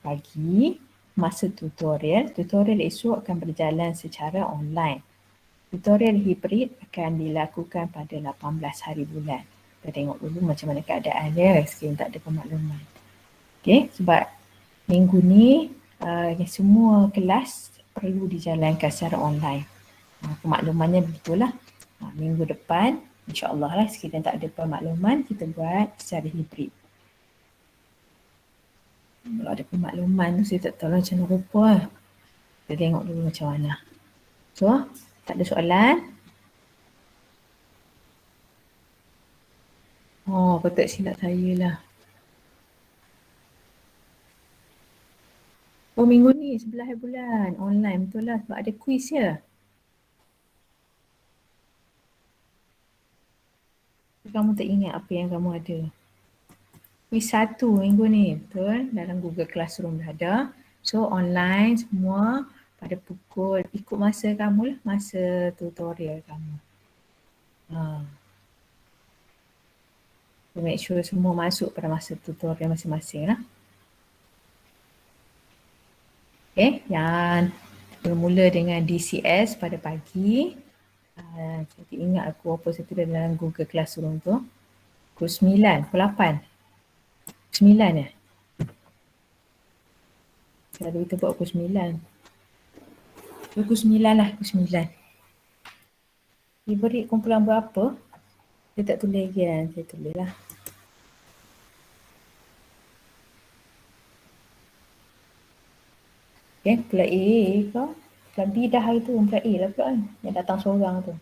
pagi masa tutorial. Tutorial esok akan berjalan secara online. Tutorial hibrid akan dilakukan pada 18 hari bulan. Kita tengok dulu macam mana keadaan dia. Sekarang tak ada pemakluman. Okay, sebab minggu ni semua kelas perlu dijalankan secara online. Pemaklumannya begitulah. Minggu depan, insyaAllah lah sekiranya tak ada pemakluman, kita buat secara hibrid. Kalau ada pemakluman tu saya tak tahu lah macam mana rupa. Kita tengok dulu macam mana. So, tak ada soalan? Oh, patut silap saya lah. Oh, minggu ni 11 bulan. Online betul lah sebab ada kuis ya. Kamu tak ingat apa yang kamu ada. Kuis 1 minggu ni, betul? Dalam Google Classroom dah ada. So, online semua pada pukul, ikut masa kamu lah, masa tutorial kamu. So, make sure semua masuk pada masa tutorial masing-masing lah. Okay, yang bermula dengan DCS pada pagi. Saya ingat aku apa saya tulis dalam Google Classroom tu. Pukul 9, pukul 8. 9 ya? Selalu kita buat pukul 9. Pukul 9 lah, pukul 9. Diberi kumpulan berapa? Saya tak tulis lagi kan, saya tulis lah. Okay, kumpulan A ke? Kumpulan B dah hari tu, kumpulan A lah pula kan, yang datang seorang tu.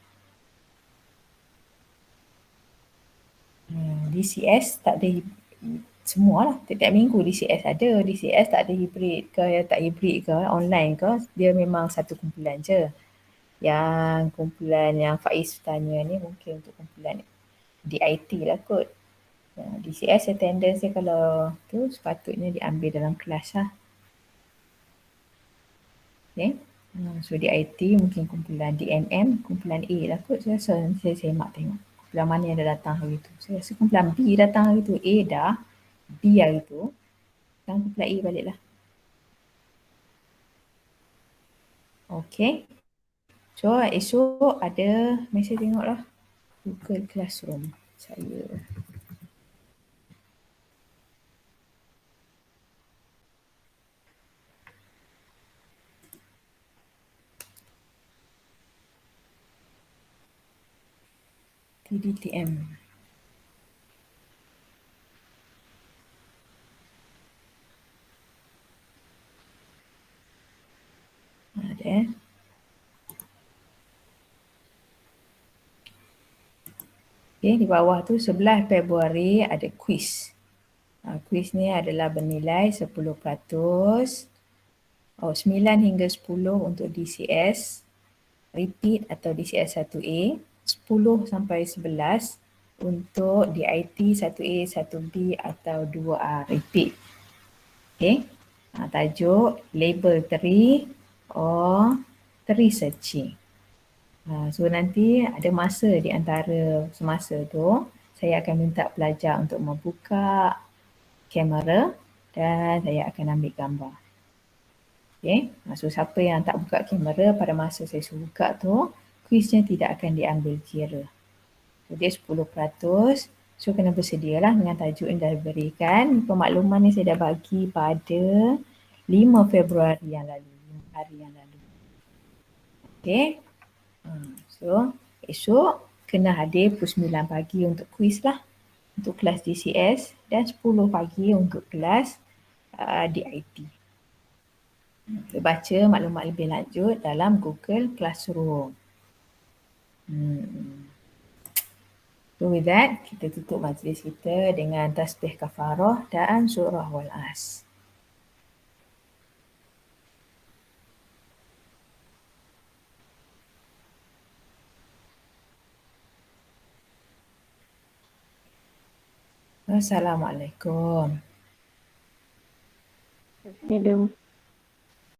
DCS tak ada semua lah, tiap-tiap minggu DCS ada, DCS tak ada hibrid ke, tak hibrid ke, online ke, dia memang satu kumpulan je. Yang kumpulan yang Faiz tanya ni mungkin untuk kumpulan DIT lah kot. DCS attendance dia kalau tu sepatutnya diambil dalam kelas lah. Okay. So DIT mungkin kumpulan DNM, kumpulan A lah kot. Saya rasa saya semak tengok kumpulan mana yang dah datang hari tu. Saya rasa kumpulan B datang hari tu, A dah, B hari tu. Sekarang kumpulan A balik lah. Okey. So esok ada, mari saya tengoklah Google Classroom saya. TDTM. Ada. Okey, di bawah tu 11 Februari ada kuis. Kuis ni adalah bernilai 10%. 9 hingga 10 untuk DCS, repeat atau DCS 1A, 10 sampai 11 untuk DIT 1A, 1B atau 2A repeat. Okey. Tajuk label 3 or 3 searching. So nanti ada masa di antara semasa tu, saya akan minta pelajar untuk membuka kamera dan saya akan ambil gambar. Okay. So siapa yang tak buka kamera pada masa saya suruh buka tu, kuisnya tidak akan diambil kira. So dia 10%. So kena bersedialah dengan tajuk yang dah diberikan. Pemakluman ni saya dah bagi pada 5 Februari yang lalu. 5 hari yang lalu. Okay. So esok kena hadir pukul 9 pagi untuk kuis lah. Untuk kelas DCS dan 10 pagi untuk kelas DIT. Baca maklumat lebih lanjut dalam Google Classroom. So with that, kita tutup majlis kita dengan tasbih kafarah dan surah Wal-As. Assalamualaikum. Assalamualaikum.